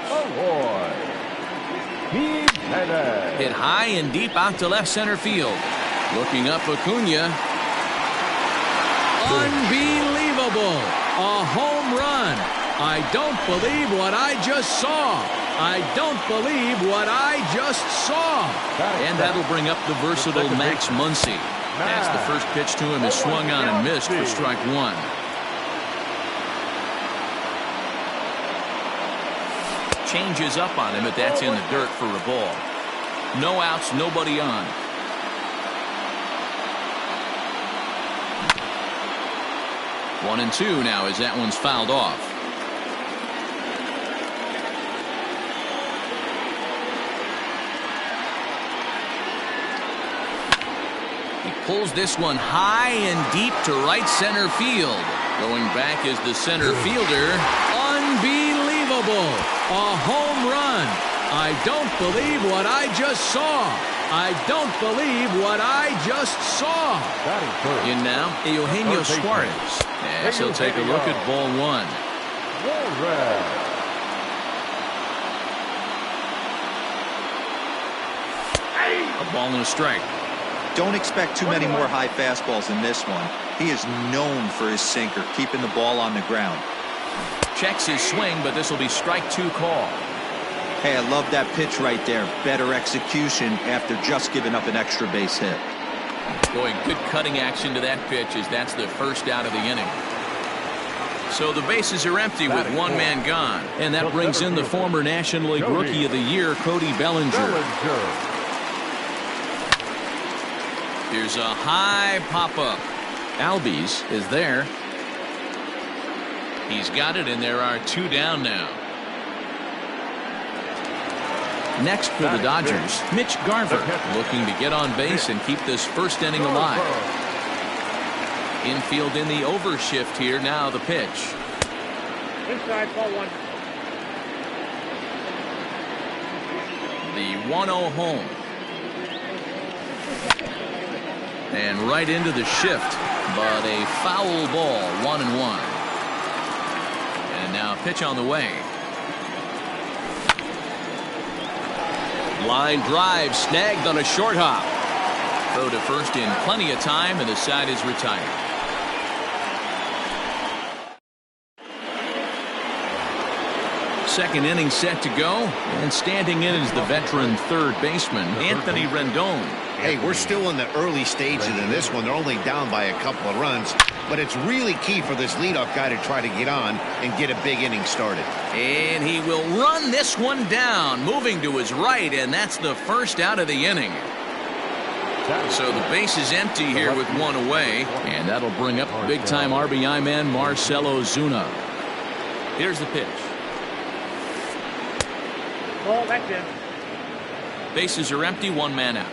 Jimenez. Hit high and deep out to left center field. Looking up, Acuna. Unbelievable! A home run. I don't believe what I just saw. I don't believe what I just saw. And that'll bring up the versatile Max Muncy. As the first pitch to him is swung on and missed for strike 1. Changes up on him, but that's in the dirt for a ball. No outs, nobody on. One and 2 now as that one's fouled off. He pulls this one high and deep to right center field. Going back is the center fielder. Unbelievable! A home run. I don't believe what I just saw. I don't believe what I just saw. In now, Eugenio Suarez. As he'll take a look at ball 1. A ball and a strike. Don't expect too many more high fastballs in this one. He is known for his sinker, keeping the ball on the ground. Checks his swing, but this will be strike 2 call. Hey, I love that pitch right there. Better execution after just giving up an extra base hit. Boy, good cutting action to that pitch as that's the first out of the inning. So the bases are empty with one man gone. And that brings in the former National League Rookie of the Year, Cody Bellinger. Here's a high pop-up. Albies is there. He's got it, and there are 2 down now. Next for the Dodgers, Mitch Garver, looking to get on base and keep this first inning alive. Infield in the overshift here. Now the pitch. Inside, ball 1. The 1-0 home. And right into the shift, but a foul ball, 1-1. And now pitch on the way. Line drive snagged on a short hop. Throw to first in plenty of time, and the side is retired. Second inning set to go, and standing in is the veteran third baseman, Anthony Rendon. Hey, we're still in the early stages in this one. They're only down by a couple of runs, but it's really key for this leadoff guy to try to get on and get a big inning started. And he will run this one down, moving to his right, and that's the first out of the inning. So the base is empty here with one away, and that'll bring up big-time RBI man Marcell Ozuna. Here's the pitch. Ball, that's in. Bases are empty, one man out.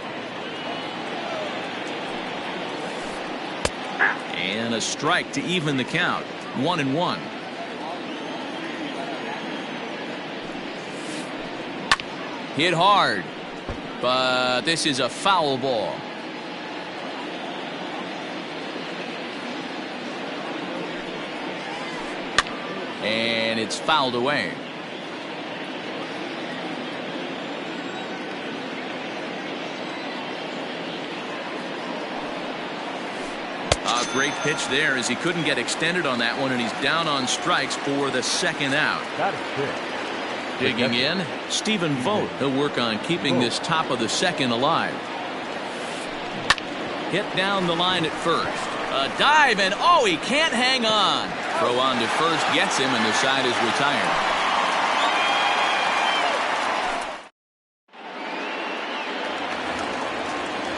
And a strike to even the count. 1-1. Hit hard, but this is a foul ball. And it's fouled away. A great pitch there as he couldn't get extended on that one, and he's down on strikes for the second out. Digging in, Stephen Vogt. He'll work on keeping this top of the second alive. Hit down the line at first. A dive, and oh, he can't hang on. Throw on to first gets him, and the side is retired.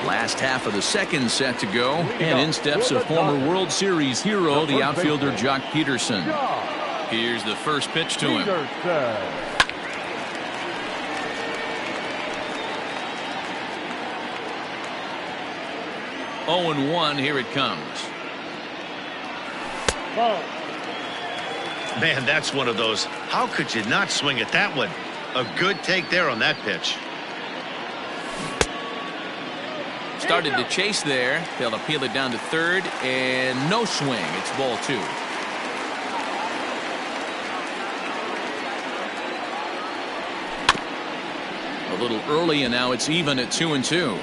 Last half of the second set to go, and in steps a former World Series hero, the outfielder Jock Peterson. Here's the first pitch to him. 0-1, here it comes. Ball. Man, that's one of those. How could you not swing at that one? A good take there on that pitch. Started to chase there. They'll appeal it down to third, and no swing. It's ball two. A little early, and now it's even at 2-2.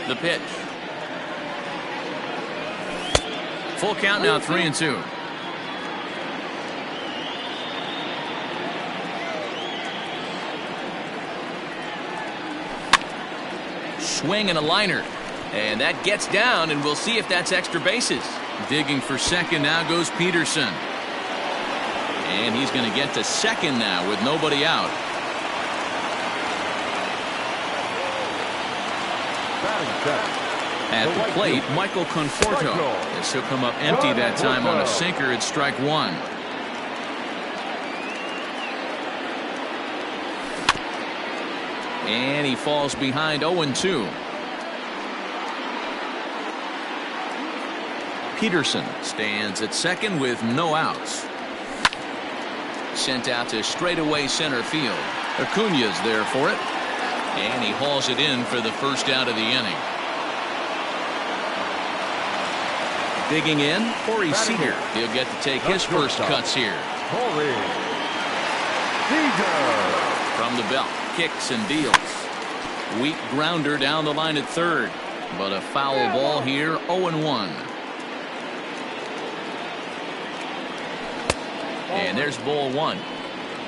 The pitch. Full count now, 3-2. Swing and a liner, and that gets down, and we'll see if that's extra bases. Digging for second now goes Peterson, and he's going to get to second now with nobody out. At the plate, Michael Conforto, as he'll come up empty that time on a sinker at strike one. And he falls behind 0-2. Peterson stands at second with no outs. Sent out to straightaway center field. Acuña's there for it. And he hauls it in for the first out of the inning. Digging in, Corey Seager. He'll get to take his first cuts here. From the belt. Kicks and deals. Weak grounder down the line at third, but a foul ball here. 0-1. And there's ball one.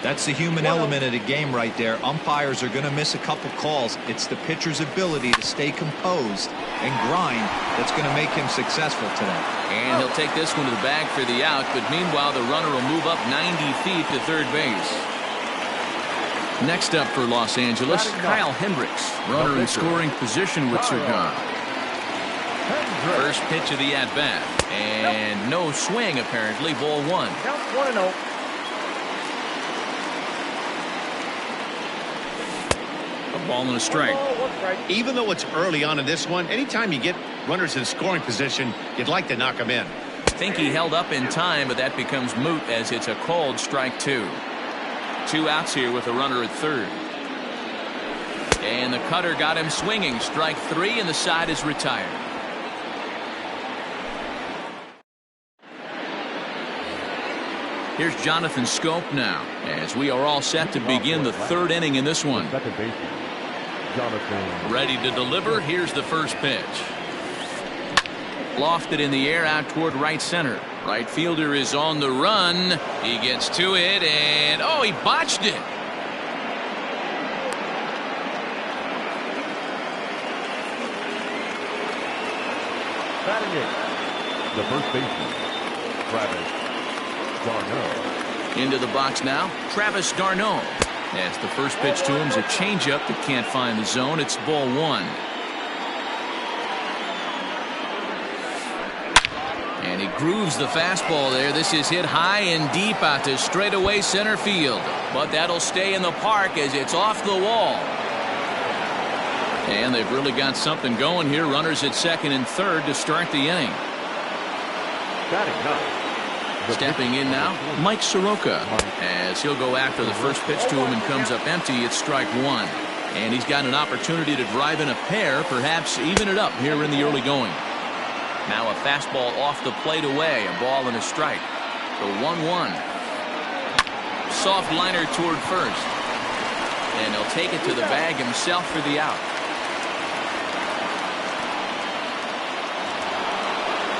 That's the human element of the game right there. Umpires are going to miss a couple calls. It's the pitcher's ability to stay composed and grind that's going to make him successful today. And he'll take this one to the bag for the out, but meanwhile the runner will move up 90 feet to third base. Next up for Los Angeles, Kyle Hendricks, runner in scoring position with Cergon. First pitch of the at-bat, and no swing apparently, ball one. Count 1-0. A ball and a strike. Even though it's early on in this one, anytime you get runners in scoring position, you'd like to knock them in. I think he held up in time, but that becomes moot as it's a called strike two. Two outs here with a runner at third. And the cutter got him swinging. Strike three, and the side is retired. Here's Jonathan Scope now, as we are all set to begin the third inning in this one. Second baseman, Jonathan. Ready to deliver. Here's the first pitch. Lofted in the air out toward right center. Right fielder is on the run. He gets to it, and oh, he botched it. Batting it, the first baseman, Travis d'Arnaud. Into the box now, Travis d'Arnaud. As the first pitch to him is a changeup that can't find the zone. It's ball one. And he grooves the fastball there. This is hit high and deep out to straightaway center field. But that'll stay in the park as it's off the wall. And they've really got something going here. Runners at second and third to start the inning. Batting ninth. Stepping in now, Mike Soroka, as he'll go after the first pitch to him and comes up empty. It's strike one. And he's got an opportunity to drive in a pair, perhaps even it up here in the early going. Now a fastball off the plate away, a ball and a strike. The 1-1. Soft liner toward first. And he'll take it to the bag himself for the out.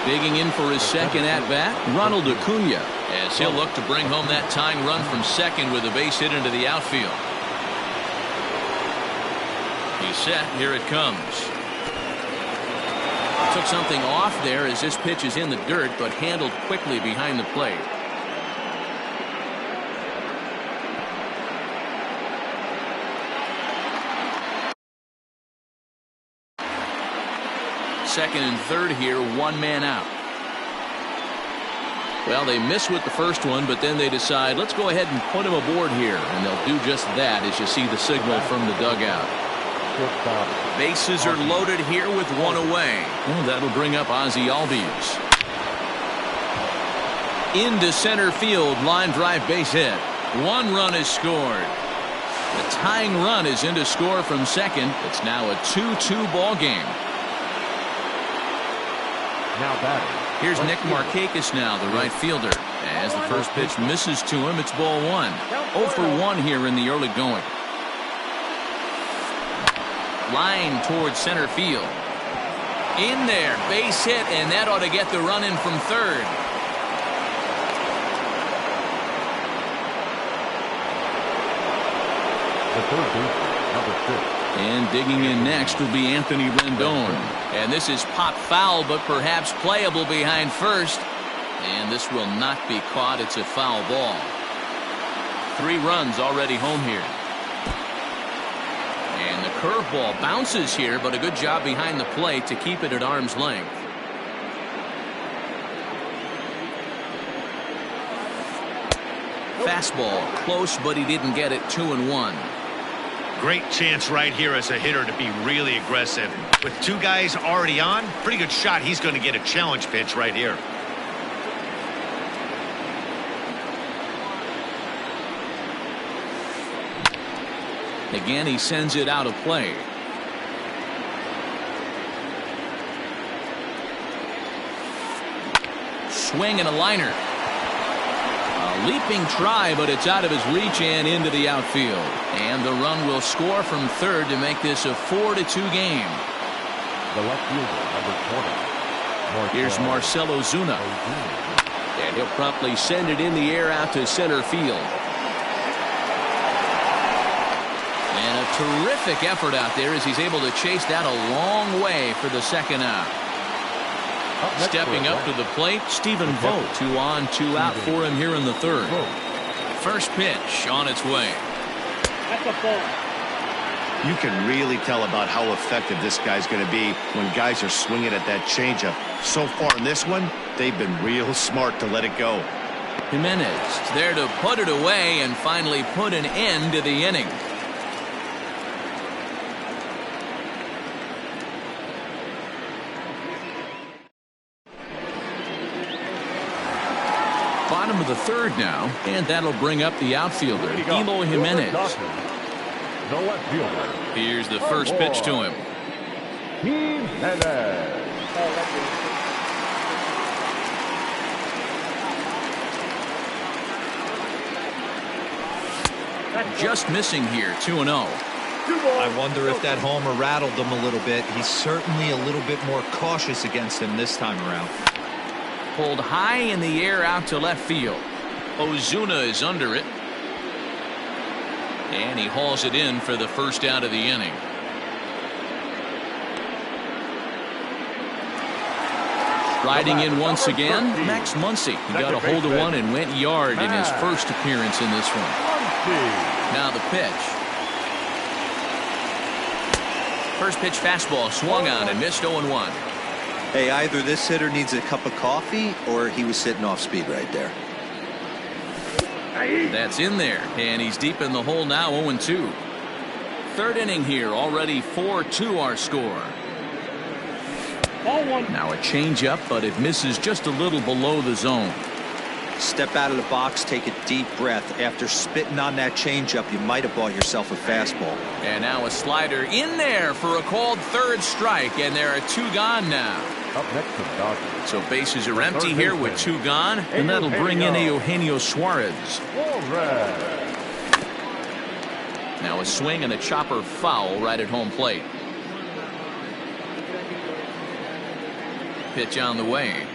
Digging in for his second at-bat, Ronald Acuna, as he'll look to bring home that tying run from second with a base hit into the outfield. He's set. Here it comes. Took something off there as this pitch is in the dirt, but handled quickly behind the plate. Second and third here, one man out. Well, they miss with the first one, but then they decide, let's go ahead and put him aboard here. And they'll do just that as you see the signal from the dugout. Bases are loaded here with one away. Well, that'll bring up Ozzie Albies. Into center field, line drive base hit. One run is scored. The tying run is in to score from second. It's now a 2-2 ball game. Now batting. Here's Nick Markakis now, the right fielder. As the first pitch misses to him, it's ball one. 0 for 1 here in the early going. Line towards center field. In there, base hit, and that ought to get the run in from third. The third baseman, number 6. And digging in next will be Anthony Rendon. And this is pop foul, but perhaps playable behind first. And this will not be caught. It's a foul ball. 3 runs already home here. And the curveball bounces here, but a good job behind the plate to keep it at arm's length. Fastball close, but he didn't get it. 2-1. Great chance right here as a hitter to be really aggressive. With 2 guys already on, pretty good shot. He's going to get a challenge pitch right here. Again, he sends it out of play. Swing and a liner. A leaping try, but it's out of his reach and into the outfield. And the run will score from third to make this a 4-2 game. The left fielder, number 20. Here's Marcelo Zuna. And he'll promptly send it in the air out to center field. And a terrific effort out there as he's able to chase that a long way for the second out. Stepping up to the plate, Stephen Vogt. 2 on, 2 out for him here in the third. First pitch on its way. That's a ball. You can really tell about how effective this guy's going to be when guys are swinging at that changeup. So far in this one, they've been real smart to let it go. Jimenez there to put it away and finally put an end to the inning. Bottom of the third now, and that'll bring up the outfielder, Eloy Jimenez. The left fielder. Here's the first pitch to him. Jimenez. Just missing here, 2-0. I wonder if that homer rattled him a little bit. He's certainly a little bit more cautious against him this time around. Pulled high in the air out to left field. Ozuna is under it. And he hauls it in for the first out of the inning. Riding in once again, Max Muncy. He got a hold of one and went yard in his first appearance in this one. Now the pitch. First pitch fastball swung on and missed 0-1. Hey, either this hitter needs a cup of coffee or he was sitting off speed right there. That's in there, and he's deep in the hole now, 0-2. Third inning here, already 4-2 our score. Now a changeup, but it misses just a little below the zone. Step out of the box, take a deep breath. After spitting on that changeup, you might have bought yourself a fastball. And now a slider in there for a called third strike, and there are 2 gone now. Up next to the Dodgers. So bases are empty here with 2 gone, and that'll bring in Eugenio Suarez. Now a swing and a chopper foul right at home plate. Pitch on the way.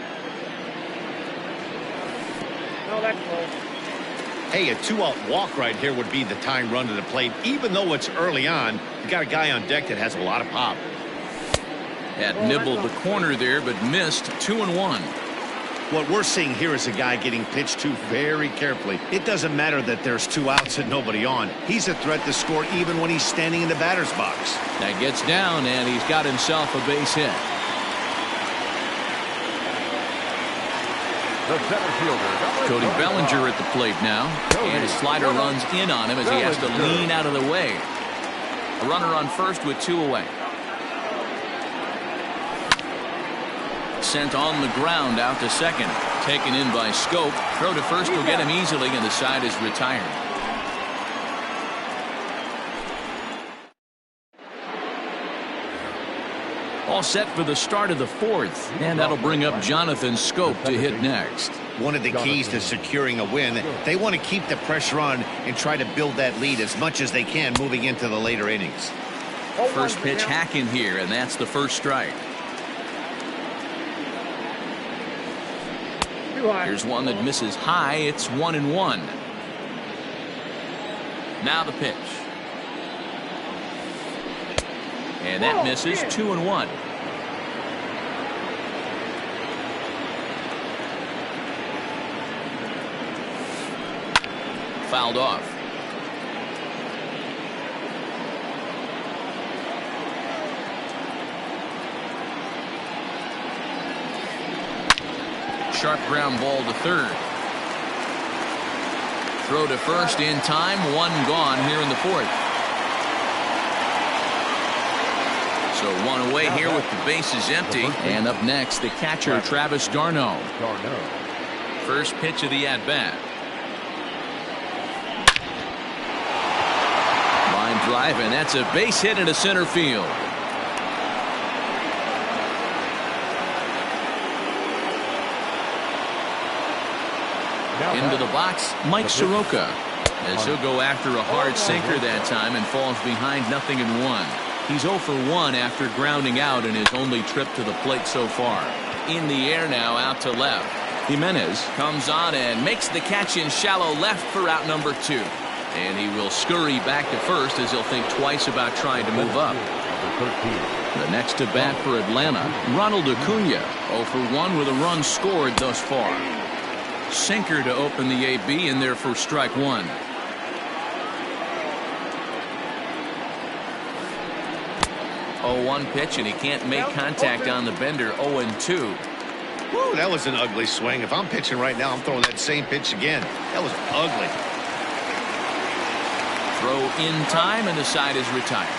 No, that's close. Hey, a 2-out walk right here would be the tying run to the plate. Even though it's early on, you got a guy on deck that has a lot of pop. Had nibbled the corner there, but missed 2-1. What we're seeing here is a guy getting pitched to very carefully. It doesn't matter that there's 2 outs and nobody on. He's a threat to score even when he's standing in the batter's box. That gets down, and he's got himself a base hit. The center fielder, Cody Bellinger at the plate now, and his slider runs in on him as he has to lean out of the way. A runner on first with 2 away. Sent on the ground out to second. Taken in by Scope. Throw to first will get him easily, and the side is retired. All set for the start of the 4th, and that'll bring up Jonathan Scope to hit next. One of the keys to securing a win, they want to keep the pressure on and try to build that lead as much as they can moving into the later innings. First pitch hacking here, and that's the first strike. Here's one that misses high. It's 1-1. Now the pitch. And that misses 2-1. Fouled off. Sharp ground ball to third. Throw to first in time. 1 gone here in the 4th. So 1 away here with the bases empty. And up next, the catcher, Travis d'Arnaud. First pitch of the at-bat. Line drive, and that's a base hit into center field. Into the box, Mike Soroka, as he'll go after a hard sinker that time and falls behind 0-1. He's 0 for 1 after grounding out in his only trip to the plate so far. In the air now, out to left. Jimenez comes on and makes the catch in shallow left for out number 2. And he will scurry back to first as he'll think twice about trying to move up. The next to bat for Atlanta, Ronald Acuna, 0 for 1 with a run scored thus far. Sinker to open the AB in there for strike 1. Oh, 1 pitch, and he can't make contact on the bender. 0-2. Woo, that was an ugly swing. If I'm pitching right now, I'm throwing that same pitch again. That was ugly. Throw in time, and the side is retired.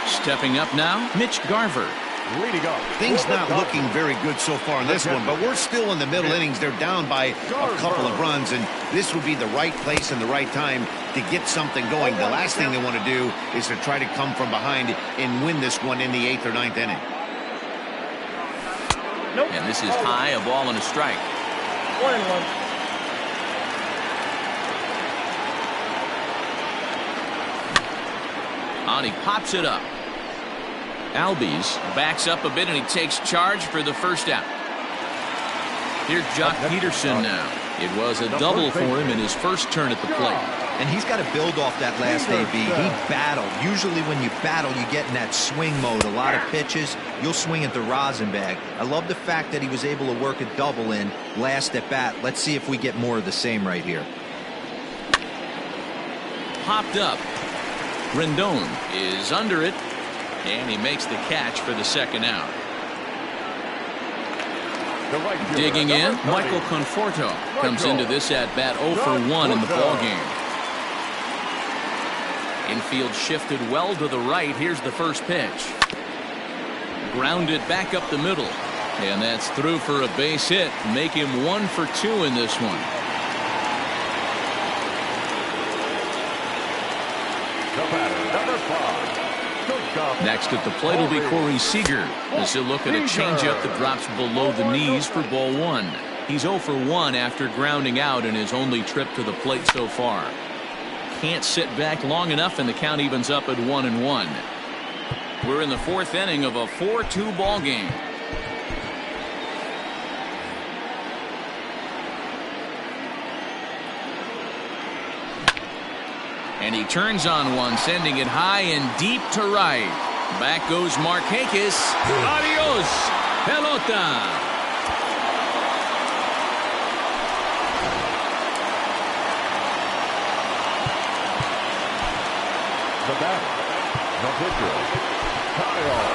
Stepping up now, Mitch Garver. Leading up. Things not looking very good so far in this one, but we're still in the middle innings. They're down by a couple of runs, and this would be the right place and the right time to get something going. The last thing they want to do is to try to come from behind and win this one in the 8th or 9th inning. Nope. And this is high, a ball and a strike. 1-1. On, he pops it up. Albies backs up a bit and he takes charge for the first out. Here's Jock Peterson now. It was a double for him in his first turn at the plate. And he's got to build off that last AB. He battled. Usually when you battle, you get in that swing mode. A lot of pitches, you'll swing at the rosin bag. I love the fact that he was able to work a double in last at bat. Let's see if we get more of the same right here. Popped up. Rendon is under it, and he makes the catch for the second out. Digging in, Michael Conforto comes into this at-bat 0 for 1 in the ballgame. Infield shifted well to the right. Here's the first pitch. Grounded back up the middle. And that's through for a base hit. Make him 1 for 2 in this one. Next at the plate will be Corey Seager as he'll look at a changeup that drops below the knees for ball 1. He's 0 for 1 after grounding out in his only trip to the plate so far. Can't sit back long enough, and the count evens up at 1-1. We're in the 4th inning of a 4-2 ball game. And he turns on one, sending it high and deep to right. Back goes Markakis. Adios, pelota. The batter, the pitcher, Kyle.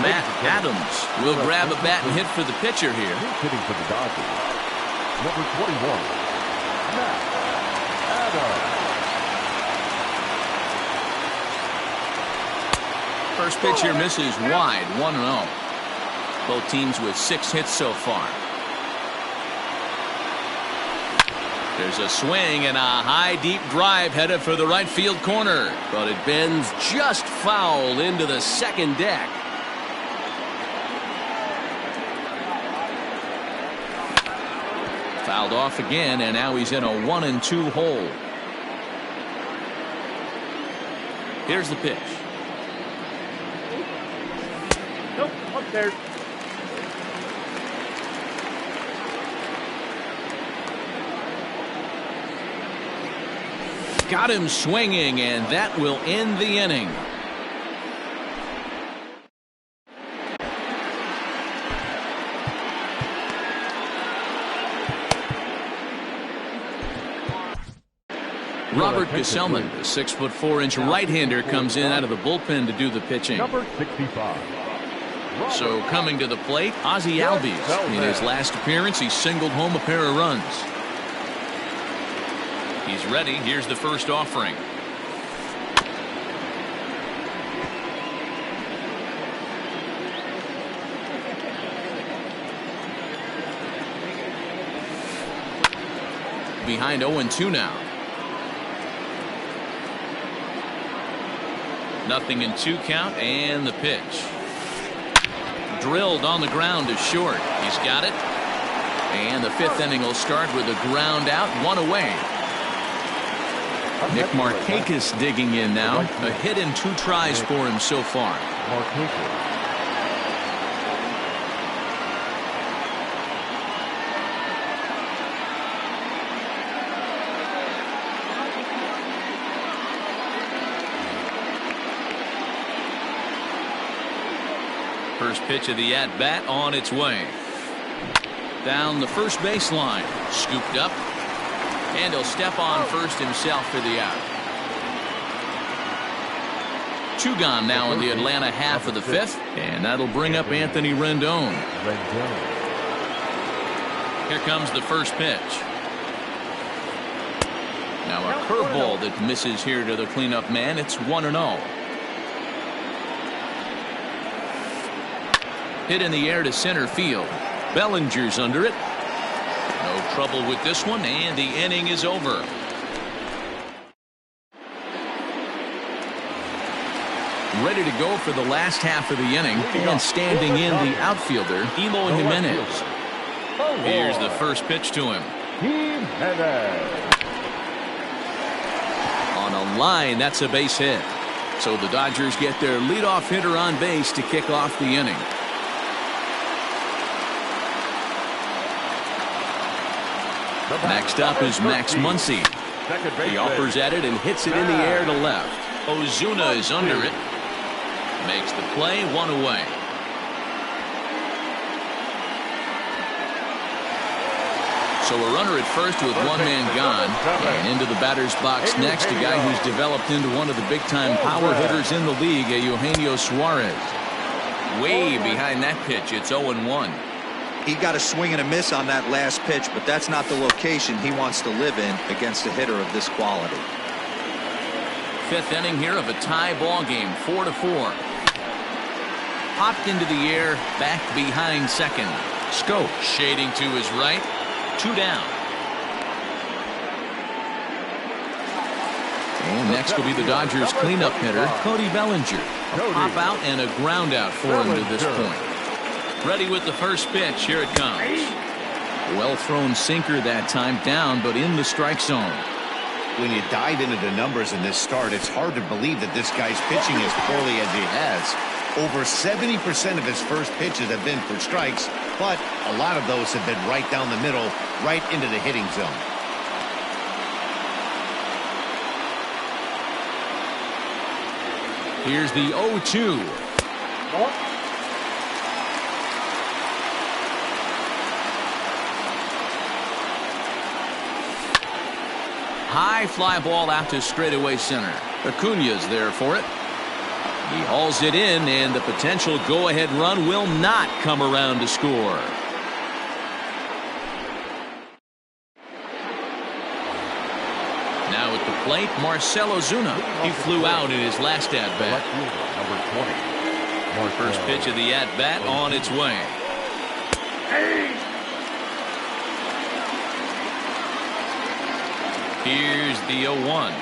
Matt Adams will grab a bat and hit for the pitcher here. He's hitting for the Dodgers. Number 21, Matt Adams. First pitch here misses wide, 1-0. Both teams with 6 hits so far. There's a swing and a high deep drive headed for the right field corner, but it bends just foul into the second deck. Fouled off again, and now he's in a 1-2 hole. Here's the pitch. Nope, upstairs. Got him swinging, and that will end the inning. Robert Gesellman, the 6'4" right-hander, comes in out of the bullpen to do the pitching. Number 65. So coming to the plate, Ozzie Albies. In his last appearance, he singled home a pair of runs. He's ready. Here's the first offering. Behind 0-2 now. 0-2 count, and the pitch. Drilled on the ground to short. He's got it. And the 5th inning will start with a ground out, 1 away. Nick Markakis digging in now. A hit and 2 tries for him so far. First pitch of the at-bat on its way. Down the first baseline. Scooped up. And he'll step on first himself for the out. 2 gone now in the Atlanta half of the 5th. And that'll bring up Anthony Rendon. Here comes the first pitch. Now a curveball that misses here to the cleanup man. It's 1-0. Hit in the air to center field. Bellinger's under it. No trouble with this one, and the inning is over. Ready to go for the last half of the inning, and standing in the outfielder, Eloy Jimenez. Here's the first pitch to him. On a line, that's a base hit. So the Dodgers get their leadoff hitter on base to kick off the inning. Next up is Max Muncy. He offers at it and hits it in the air to left. Ozuna is under it. Makes the play, one away. So a runner at first with one man gone. And into the batter's box next, a guy who's developed into one of the big-time power hitters in the league, Eugenio Suarez. Way behind that pitch, it's 0-1. He got a swing and a miss on that last pitch, but that's not the location he wants to live in against a hitter of this quality. Fifth inning here of a tie ball game, 4-4. Popped into the air, back behind second. Scope shading to his right. 2 down. And next will be the Dodgers cleanup hitter, Cody Bellinger. A pop out and a ground out for him to this point. Ready with the first pitch. Here it comes. Well thrown sinker that time, down but in the strike zone. When you dive into the numbers in this start, it's hard to believe that this guy's pitching as poorly as he has. Over 70% of his first pitches have been for strikes, but a lot of those have been right down the middle, right into the hitting zone. Here's the 0-2. High fly ball out to straightaway center. Acuña's there for it. He hauls it in, and the potential go-ahead run will not come around to score. Now at the plate, Marcell Ozuna. He flew out in his last at-bat. First pitch of the at-bat on its way. Here's the 0-1.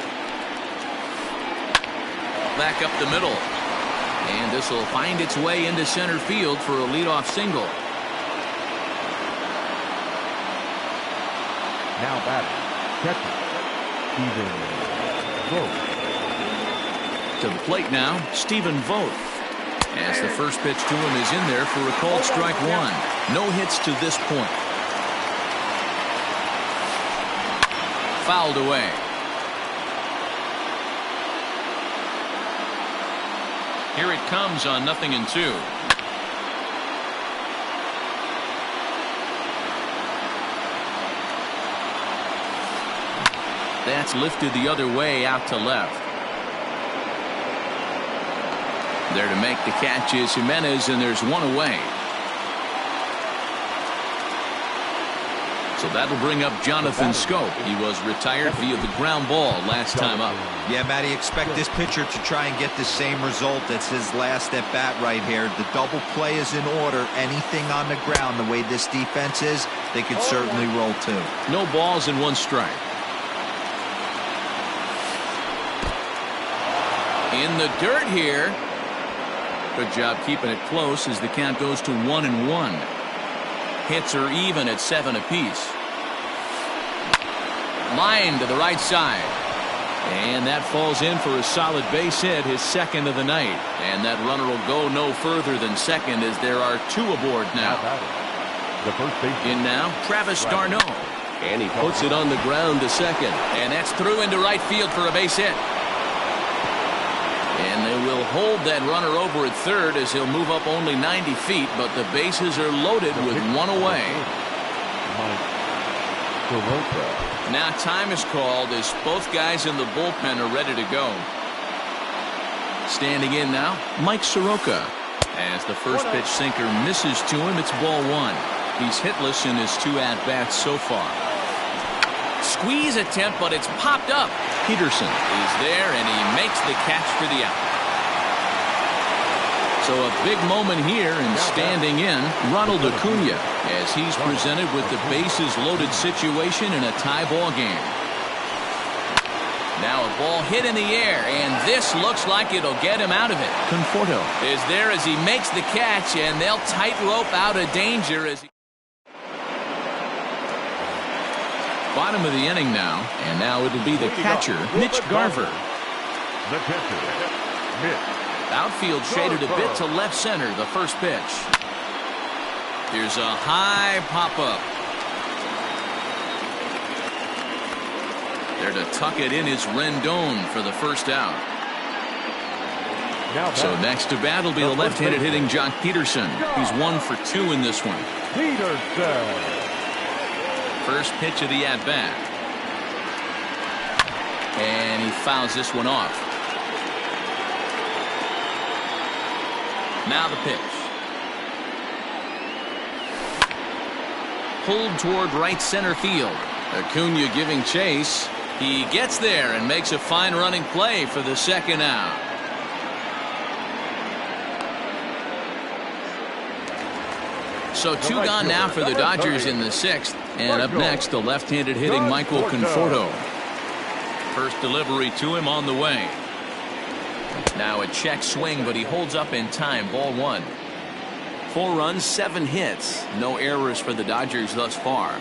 Back up the middle. And this will find its way into center field for a leadoff single. Now batting, catcher, Stephen Vogt. To the plate now, Stephen Vogt. As the first pitch to him is in there for a called strike one. No hits to this point. Fouled away. Here it comes on 0-2. That's lifted the other way out to left. There to make the catch is Jimenez, and there's one away. So that'll bring up Jonathan Scope. He was retired via the ground ball last time up. Yeah, Matty, expect this pitcher to try and get the same result. That's his last at bat right here. The double play is in order. Anything on the ground, the way this defense is, they could certainly roll too. No balls and 1 strike. In the dirt here. Good job keeping it close as the count goes to 1-1. Hits are even at 7 apiece. Line to the right side. And that falls in for a solid base hit, his second of the night. And that runner will go no further than second as there are 2 aboard now. In now, Travis d'Arnaud. And he puts it on the ground to second. And that's through into right field for a base hit. And they will hold that runner over at third as he'll move up only 90 feet, but the bases are loaded with 1 away. Now time is called as both guys in the bullpen are ready to go. Standing in now, Mike Soroka. As the first pitch sinker misses to him, it's ball 1. He's hitless in his 2 at-bats so far. Squeeze attempt, but it's popped up. Peterson is there, and he makes the catch for the out. So a big moment here, and standing in, Ronald Acuña, as he's presented with the bases-loaded situation in a tie ball game. Now a ball hit in the air, and this looks like it'll get him out of it. Conforto is there as he makes the catch, and they'll tightrope out of danger as he... Bottom of the inning now, and now it'll be the catcher, Mitch Garver. The catcher, Mitch. Outfield shaded a bit to left center, the first pitch. Here's a high pop-up. There to tuck it in is Rendon for the first out. So next to bat will be the left-handed hitting Jock Peterson. He's 1 for 2 in this one. Peterson. First pitch of the at-bat. And he fouls this one off. Now the pitch. Pulled toward right center field. Acuna giving chase. He gets there and makes a fine running play for the second out. So 2 gone now for the Dodgers in the 6th. And up next, the left-handed hitting Michael Conforto. First delivery to him on the way. Now a check swing, but he holds up in time. Ball 1. 4 runs, 7 hits. No errors for the Dodgers thus far.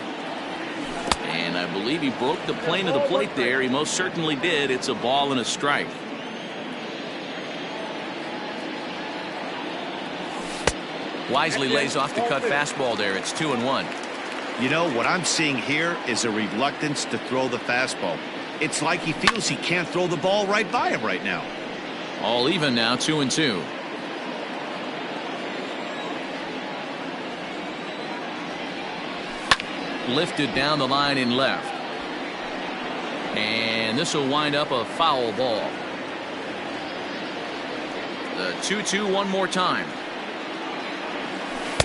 And I believe he broke the plane of the plate there. He most certainly did. It's a ball and a strike. Wisely lays off the cut fastball there. It's 2-1. You know, what I'm seeing here is a reluctance to throw the fastball. It's like he feels he can't throw the ball right by him right now. All even now, 2-2. Lifted down the line in left. And this will wind up a foul ball. The 2-2 one more time.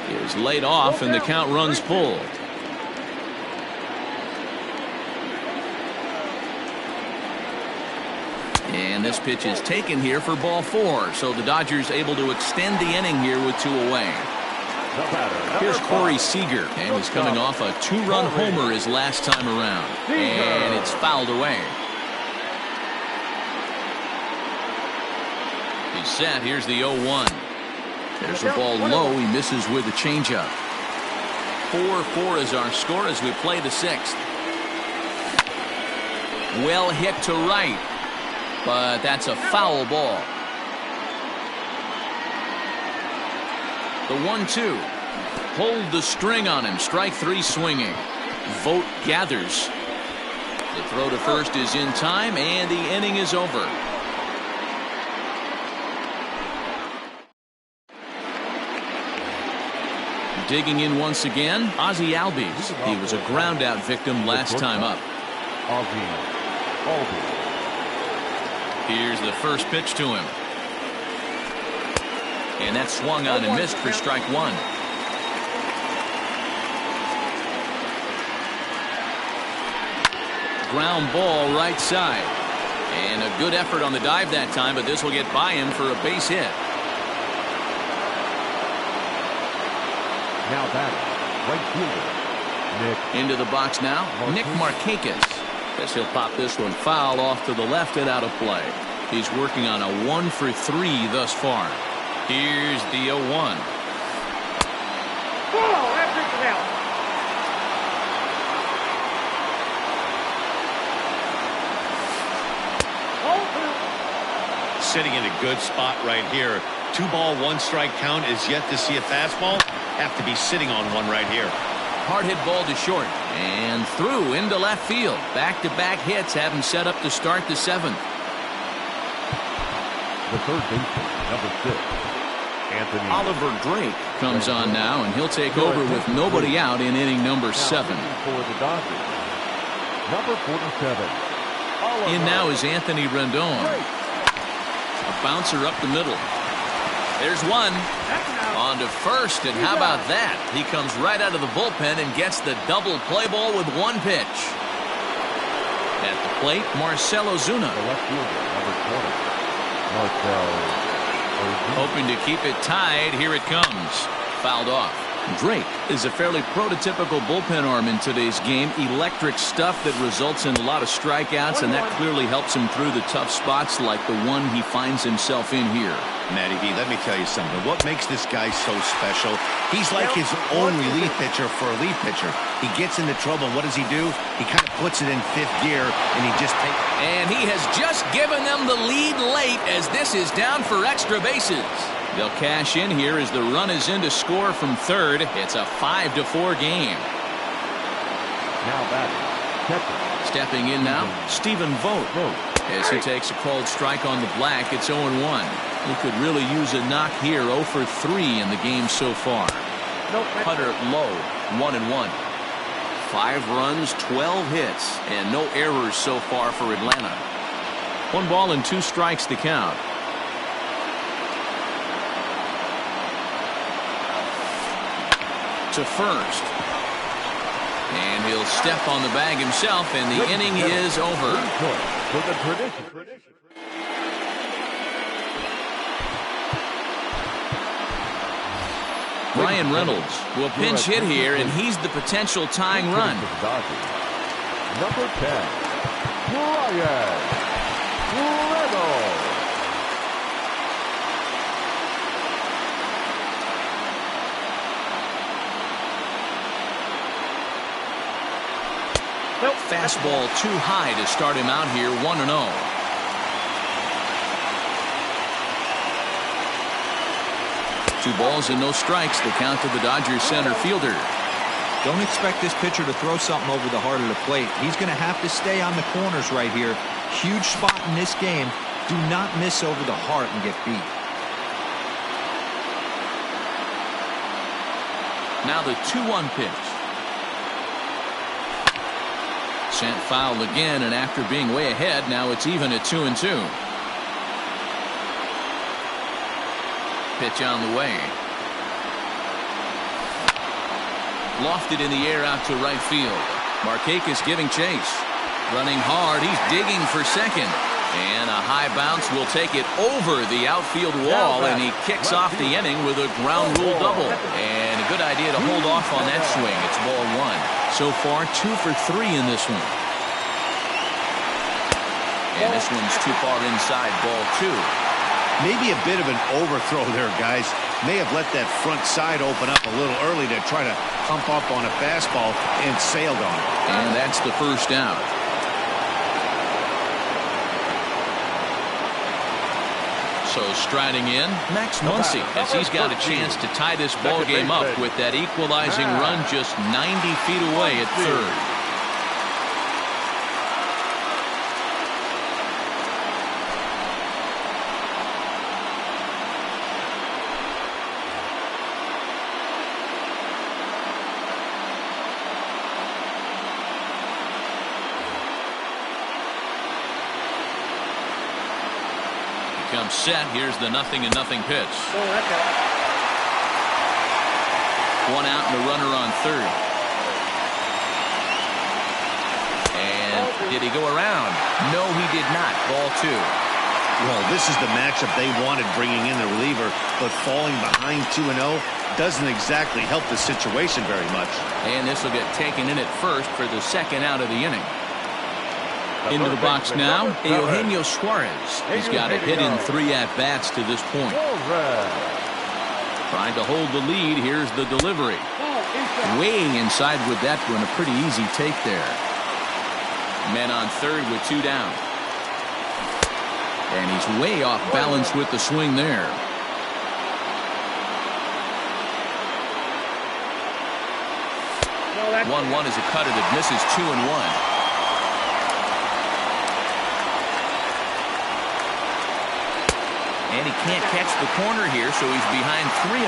Is laid off and the count runs pulled. And this pitch is taken here for ball 4. So the Dodgers able to extend the inning here with 2 away. Here's Corey Seager, and he's coming off a 2-run homer his last time around. And it's fouled away. He's set. Here's the 0-1. There's a ball low. He misses with a changeup. 4-4 is our score as we play the 6th. Well hit to right, but that's a foul ball. The 1-2. Hold the string on him. Strike 3 swinging. Vote gathers. The throw to first is in time, and the inning is over. Digging in once again, Ozzie Albies. He was a ground-out victim last time up. Here's the first pitch to him. And that swung on and missed for strike 1. Ground ball right side. And a good effort on the dive that time, but this will get by him for a base hit. Now batting, right fielder, Nick. Into the box now, Nick Markakis. Guess he'll pop this one foul off to the left and out of play. He's working on a 1 for 3 thus far. Here's the 0-1. Oh, that brings it out. Sitting in a good spot right here. 2-ball, 1-strike count is yet to see a fastball. Have to be sitting on one right here. Hard hit ball to short and through into left field. Back-to-back hits have him set up to start the 7th. The third baseman, number 6, Anthony. Oliver Drake comes on now, and he'll take over with nobody out in inning number 7. For the Dodgers, number 47. In now is Anthony Rendon. A bouncer up the middle. There's one. On to first, and how about that? He comes right out of the bullpen and gets the double play ball with 1 pitch. At the plate, Marcell Ozuna. The left fielder, number 20. Marcell Ozuna. Hoping to keep it tied. Here it comes. Fouled off. Drake is a fairly prototypical bullpen arm in today's game. Electric stuff that results in a lot of strikeouts, and that clearly helps him through the tough spots like the one he finds himself in here. Matty V, let me tell you something. What makes this guy so special? He's like his own relief pitcher for a relief pitcher. He gets into trouble, and what does he do? He kind of puts it in fifth gear, and he just takes. And he has just given them the lead late as this is down for extra bases. They'll cash in here as the run is in to score from third. It's a 5-4 game. Now batting, catcher. Stepping in now, Stephen Vogt. As he takes a called strike on the black, it's 0-1. He could really use a knock here. 0 for 3 in the game so far. Hunter low, 1-1. 5 runs, 12 hits, and no errors so far for Atlanta. 1 ball and 2 strikes to count. To first. And he'll step on the bag himself, and the inning is over. Ryan Reynolds will pinch hit here, and he's the potential tying run. Number 10, Ryan Reynolds. Fastball too high to start him out here, 1-0. 2 balls and no strikes. The count to the Dodgers center fielder. Don't expect this pitcher to throw something over the heart of the plate. He's going to have to stay on the corners right here. Huge spot in this game. Do not miss over the heart and get beat. Now the 2-1 pitch. Sent foul again, and after being way ahead, now it's even at 2-2. Pitch on the way. Lofted in the air out to right field. Markakis giving chase. Running hard, he's digging for second. And a high bounce will take it over the outfield wall, and he kicks off the inning with a ground rule double. And a good idea to hold off on that swing. It's ball 1. So far, 2 for 3 in this one. And this one's too far inside, ball 2. Maybe a bit of an overthrow there, guys. May have let that front side open up a little early to try to pump up on a fastball and sailed on it. And that's the first out. So striding in, Max Muncy, as he's got a chance to tie this ball game up with that equalizing run just 90 feet away at third. Comes set. Here's the 0-0 pitch. 1 out and a runner on third. And did he go around? No, he did not. Ball 2. Well, this is the matchup they wanted, bringing in the reliever, but falling behind 2-0 doesn't exactly help the situation very much. And this will get taken in at first for the second out of the inning. Into the box now, Eugenio Suarez. He's got a hit in 3 at-bats to this point. Trying to hold the lead. Here's the delivery. Way inside with that one. A pretty easy take there. Men on third with 2 down. And he's way off balance with the swing there. 1-1 is a cutter that misses 2-1. And he can't catch the corner here, so he's behind 3-1.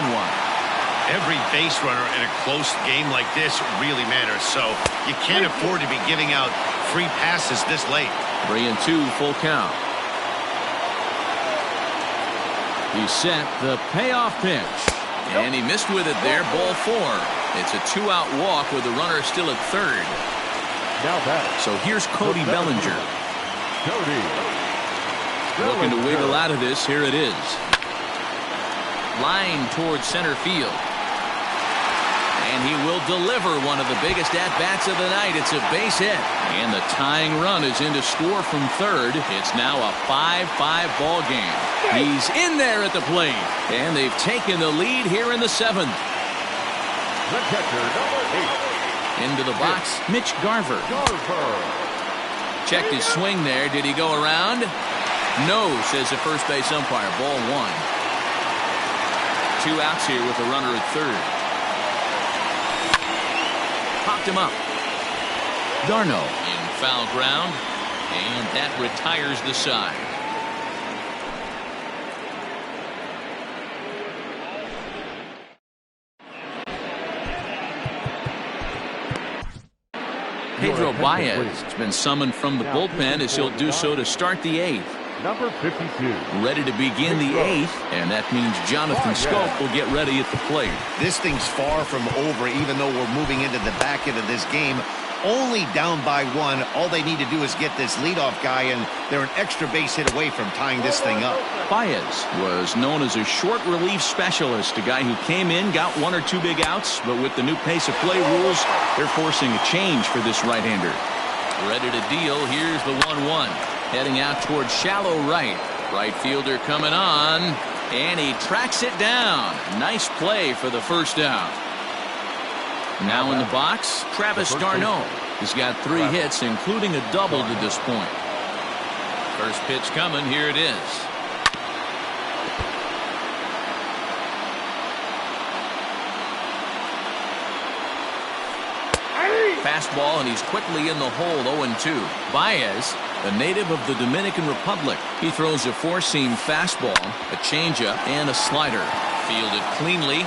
Every base runner in a close game like this really matters, so you can't afford to be giving out free passes this late. 3-2, full count. He set the payoff pitch, and he missed with it there, ball 4. It's a 2-out walk with the runner still at third. So here's Cody Bellinger. Looking to wiggle out of this. Here it is. Line towards center field. And he will deliver one of the biggest at-bats of the night. It's a base hit. And the tying run is in to score from third. It's now a 5-5 ball game. He's in there at the plate. And they've taken the lead here in the seventh. The catcher, number 8. Into the box, Mitch Garver. Checked his swing there. Did he go around? No, says the first base umpire. Ball one. 2 outs here with a runner at third. Popped him up. Darno in foul ground, and that retires the side. Pedro Baez has been summoned from the bullpen as he'll do so to start the 8th. Number 52. Ready to begin the 8th, and that means Jonathan Scope will get ready at the plate. This thing's far from over, even though we're moving into the back end of this game. Only down by 1. All they need to do is get this leadoff guy, and they're an extra base hit away from tying this thing up. Baez was known as a short relief specialist, a guy who came in, got 1 or 2 big outs, but with the new pace of play rules, they're forcing a change for this right-hander. Ready to deal. Here's the 1-1. Heading out towards shallow right. Right fielder coming on, and he tracks it down. Nice play for the first out. Now in the box, Travis d'Arnaud. He's got 3 hits, including a double to this point. First pitch coming. Here it is. Fastball, and he's quickly in the hole. 0-2. Baez, a native of the Dominican Republic. He throws a 4-seam fastball, a changeup, and a slider. Fielded cleanly.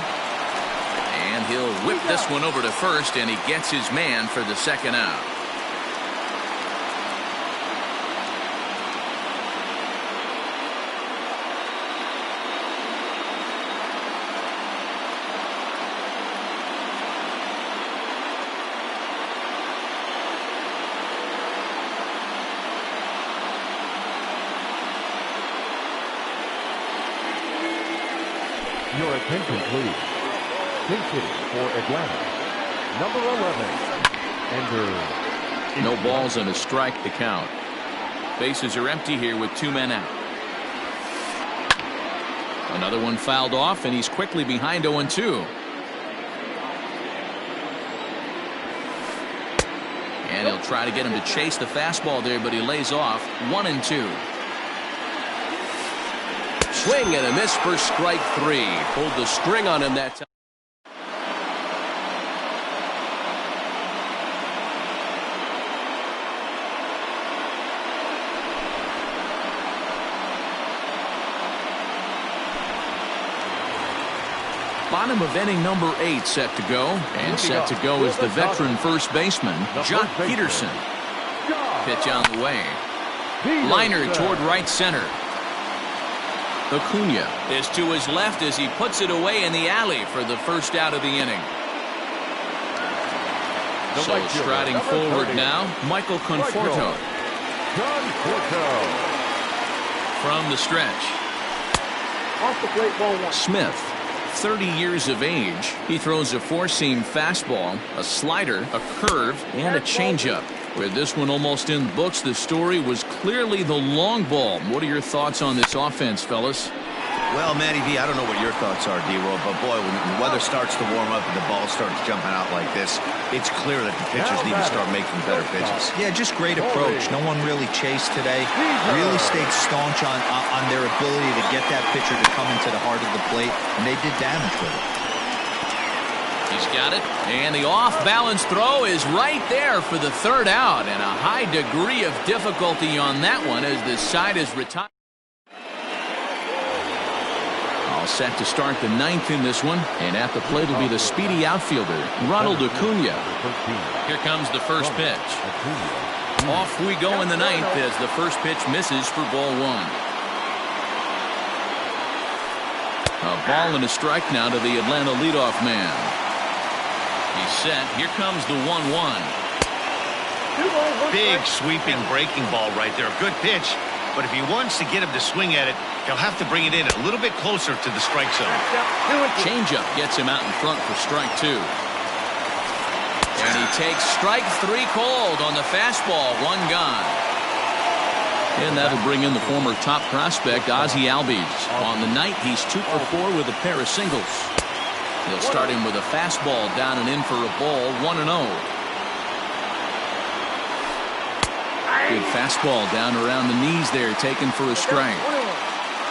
And he'll whip this one over to first, and he gets his man for the second out. Your attention, please. Pink City for Atlanta. Number 11. Ender. No balls and a strike to count. Bases are empty here with 2 men out. Another one fouled off, and he's quickly behind 0-2. And he'll try to get him to chase the fastball there, but he lays off. 1-2. Swing and a miss for strike 3. Pulled the string on him that time. Bottom of inning number 8 set to go. And set to go is the veteran first baseman, Jock Peterson. Pitch on the way. Liner toward right center. Acuna is to his left as he puts it away in the alley for the first out of the inning. So striding forward now, Michael Conforto. From the stretch. Off the plate, ball 1. Smith, 30 years of age. He throws a 4-seam fastball, a slider, a curve, and a changeup. With this one almost in the books, the story was clearly the long ball. What are your thoughts on this offense, fellas? Well, Matty V, I don't know what your thoughts are, D-Roll, but boy, when the weather starts to warm up and the ball starts jumping out like this, it's clear that the pitchers need to start making better pitches. Yeah, just great approach. No one really chased today. Really stayed staunch on their ability to get that pitcher to come into the heart of the plate, and they did damage with it. He's got it, and the off-balance throw is right there for the third out, and a high degree of difficulty on that one as the side is retired. All set to start the 9th in this one, and at the plate will be the speedy outfielder, Ronald Acuna. Here comes the first pitch. Off we go in the 9th as the first pitch misses for ball 1. A ball and a strike now to the Atlanta leadoff man. He's set. Here comes the 1-1. Big sweeping breaking ball right there. Good pitch. But if he wants to get him to swing at it, he'll have to bring it in a little bit closer to the strike zone. Changeup gets him out in front for strike 2. takes strike 3 called on the fastball. 1 gone. And that'll bring in the former top prospect, Ozzie Albies. On the night, he's 2 for 4 with a pair of singles. He'll start him with a fastball down and in for a ball, 1-0. Good fastball down around the knees there, taken for a strike.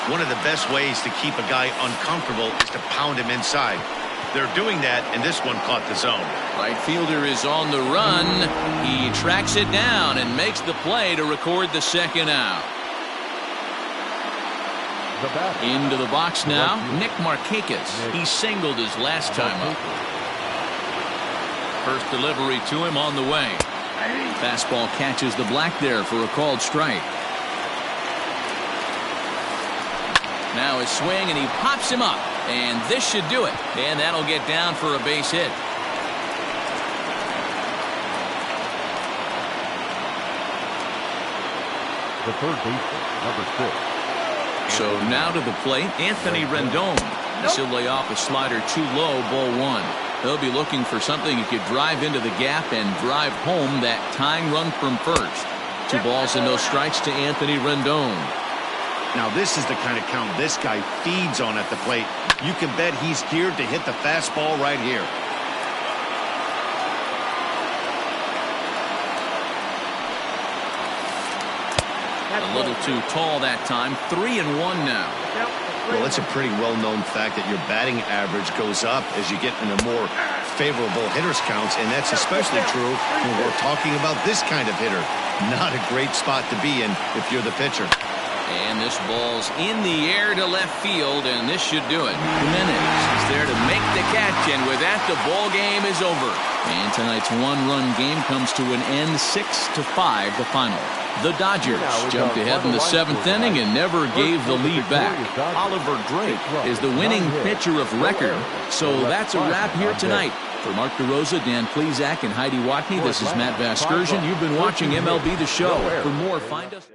One of the best ways to keep a guy uncomfortable is to pound him inside. They're doing that, and this one caught the zone. Right fielder is on the run. He tracks it down and makes the play to record the 2nd out. Into the box now, Nick Markakis. He singled his last time up. First delivery to him on the way. Fastball catches the black there for a called strike. Now his swing, and he pops him up. And this should do it. And that'll get down for a base hit. The third baseman, number 6. So now to the plate, Anthony Rendon. This will lay off a slider too low, ball 1. He'll be looking for something he could drive into the gap and drive home that tying run from first. 2 balls and no strikes to Anthony Rendon. Now this is the kind of count this guy feeds on at the plate. You can bet he's geared to hit the fastball right here. A little too tall that time. 3-1 now. Well, it's a pretty well-known fact that your batting average goes up as you get into more favorable hitters counts, and that's especially true when we're talking about this kind of hitter. Not a great spot to be in if you're the pitcher. And this ball's in the air to left field, and this should do it. Jimenez is there to make the catch, and with that, the ball game is over. And tonight's 1-run game comes to an end, 6-5, the final. The Dodgers jumped ahead in the 7th inning and never gave the lead back. Oliver Drake is the winning pitcher of record. So that's a wrap here tonight. For Mark DeRosa, Dan Plesac, and Heidi Watney, this is Matt Vasgersian. You've been watching MLB The Show. For more, find us.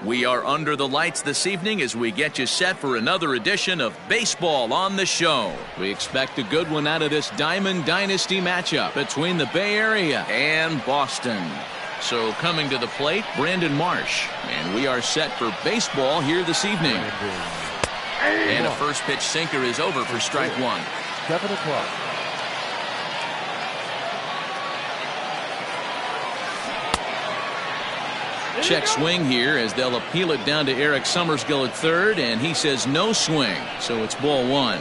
We are under the lights this evening as we get you set for another edition of Baseball on the Show. We expect a good one out of this Diamond Dynasty matchup between the Bay Area and Boston. So coming to the plate, Brandon Marsh. And we are set for baseball here this evening. And a first pitch sinker is over for strike one. 7 o'clock. Check swing here as they'll appeal it down to Eric Summersgill at third, and he says no swing, so it's ball one.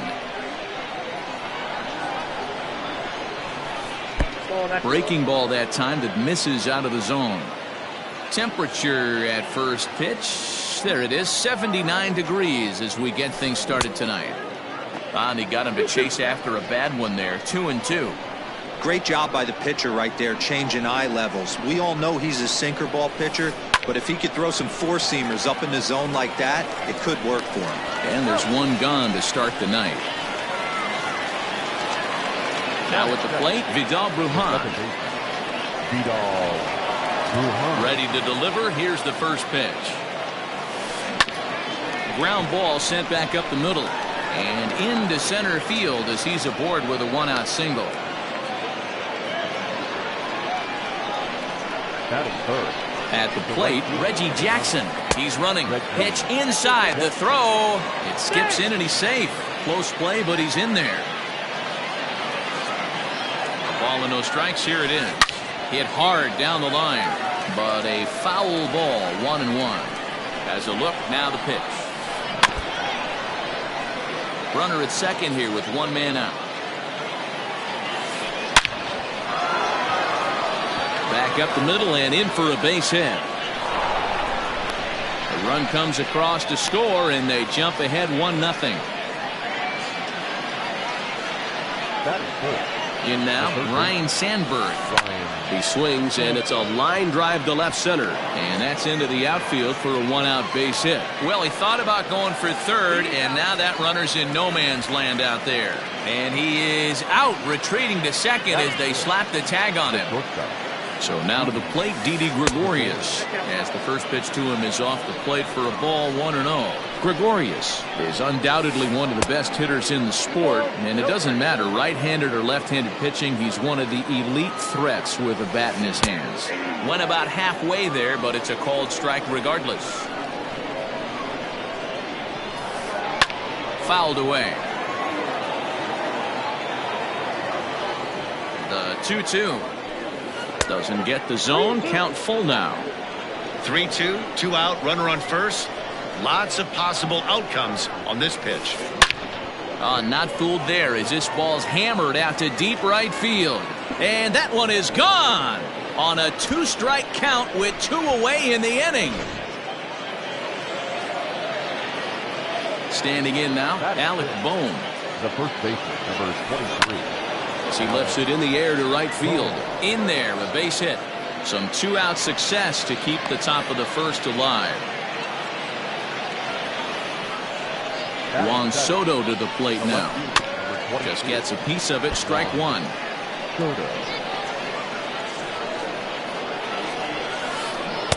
Breaking ball that time that misses out of the zone. Temperature at first pitch, there it is, 79 degrees as we get things started tonight. And he got him to chase after a bad one there, 2-2. Great job by the pitcher right there, changing eye levels. We all know he's a sinker ball pitcher, but if he could throw some four-seamers up in the zone like that, it could work for him. And there's one gone to start the night. Now at the plate, Vidal Brujan. Ready to deliver. Here's the first pitch. Ground ball sent back up the middle. And into center field as he's aboard with a one-out single. At the plate, Reggie Jackson. He's running. Pitch inside. The throw. It skips in and he's safe. Close play, but he's in there. A ball and no strikes. Here it is. Hit hard down the line. But a foul ball. 1-1. As a look, now the pitch. Runner at second here with one man out. Back up the middle and in for a base hit. The run comes across to score, and they jump ahead 1-0. In now, Ryan Sandberg. He swings, and it's a line drive to left center. And that's into the outfield for a one-out base hit. Well, he thought about going for third, and now that runner's in no man's land out there. And he is out, retreating to second as they slap the tag on him. So now to the plate, Didi Gregorius, as the first pitch to him is off the plate for a ball, 1-0. Gregorius is undoubtedly one of the best hitters in the sport, and it doesn't matter right-handed or left-handed pitching, he's one of the elite threats with a bat in his hands. Went about halfway there, but it's a called strike regardless. Fouled away. The 2-2. Doesn't get the zone. Count full now. 3-2, 2 out, runner on first. Lots of possible outcomes on this pitch. Not fooled there as this ball's hammered out to deep right field. And that one is gone on a 2-strike count with 2 away in the inning. Standing in now, Alec Bohm. The first baseman, number 23. As he lifts it in the air to right field. In there, a base hit. Some 2-out success to keep the top of the first alive. Juan Soto to the plate now. Just gets a piece of it, strike one.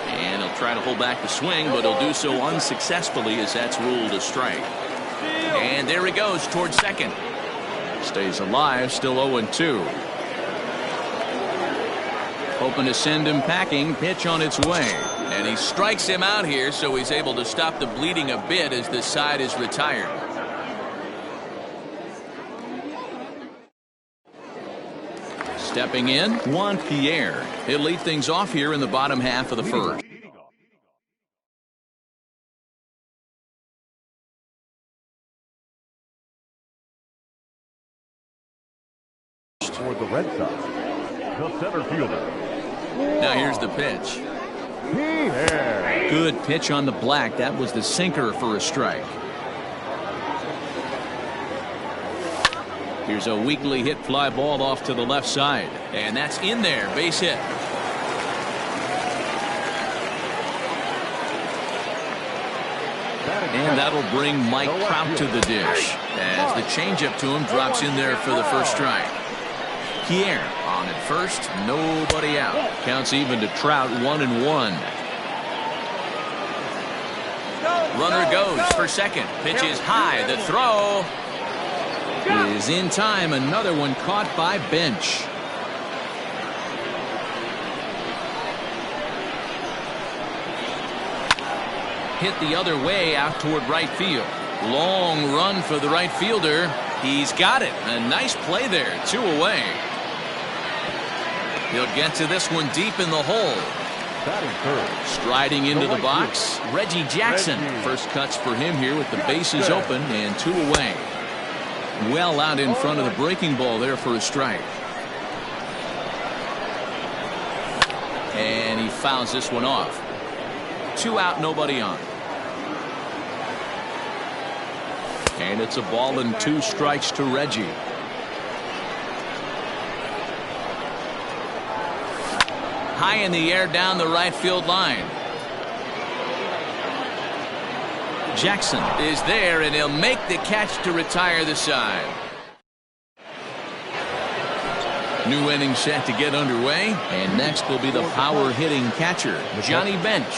And he'll try to hold back the swing, but he'll do so unsuccessfully as that's ruled a strike. And there he goes towards second. Stays alive, still 0-2. Hoping to send him packing. Pitch on its way. And he strikes him out here, so he's able to stop the bleeding a bit as this side is retired. Stepping in, Juan Pierre. He'll lead things off here in the bottom half of the first. For the Red Sox, the center fielder. Now here's the pitch. Good pitch on the black. That was the sinker for a strike. Here's a weakly hit fly ball off to the left side. And that's in there. Base hit. And that'll bring Mike Trout to the dish as the changeup to him drops in there for the first strike. Pierre on at first, nobody out. Counts even to Trout, 1-1. Runner goes for second. Pitch is high. The throw is in time. Another one caught by Bench. Hit the other way out toward right field. Long run for the right fielder. He's got it. A nice play there. 2 away. He'll get to this one deep in the hole. Striding into the box, Reggie Jackson. First cuts for him here with the bases open and 2 away. Well out in front of the breaking ball there for a strike. And he fouls this one off. 2 out, nobody on. And it's a ball and 2 strikes to Reggie. High in the air down the right field line. Jackson is there, and he'll make the catch to retire the side. New inning set to get underway, and next will be the power hitting catcher, Johnny Bench.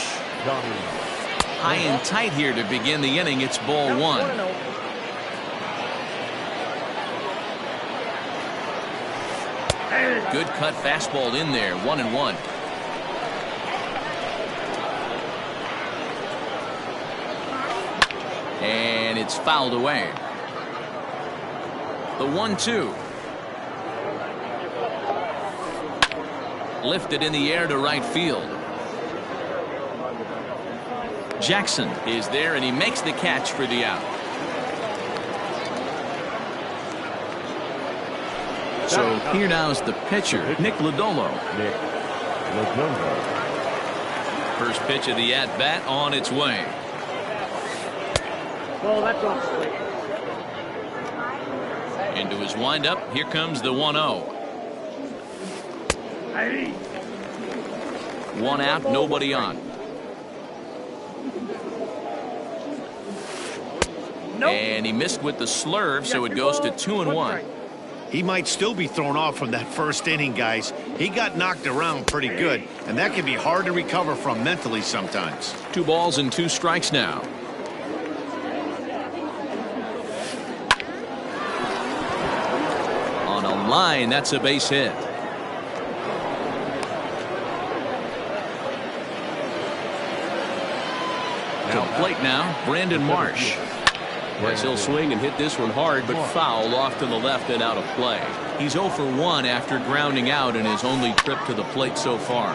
High and tight here to begin the inning. It's ball 1. Good cut fastball in there. 1-1. And it's fouled away. The 1-2. Lifted in the air to right field. Jackson is there, and he makes the catch for the out. So here now is the pitcher, Nick Lodolo. First pitch of the at-bat on its way. Well, that's off straight. Into his windup, here comes the 1-0. 1 out, nobody on. And he missed with the slurve, so it goes to 2-1. He might still be thrown off from that first inning, guys. He got knocked around pretty good, and that can be hard to recover from mentally sometimes. 2 balls and 2 strikes now. On a line, that's a base hit. To the plate now, Brandon Marsh. Yes, he'll swing and hit this one hard, but foul off to the left and out of play. He's 0 for 1 after grounding out in his only trip to the plate so far.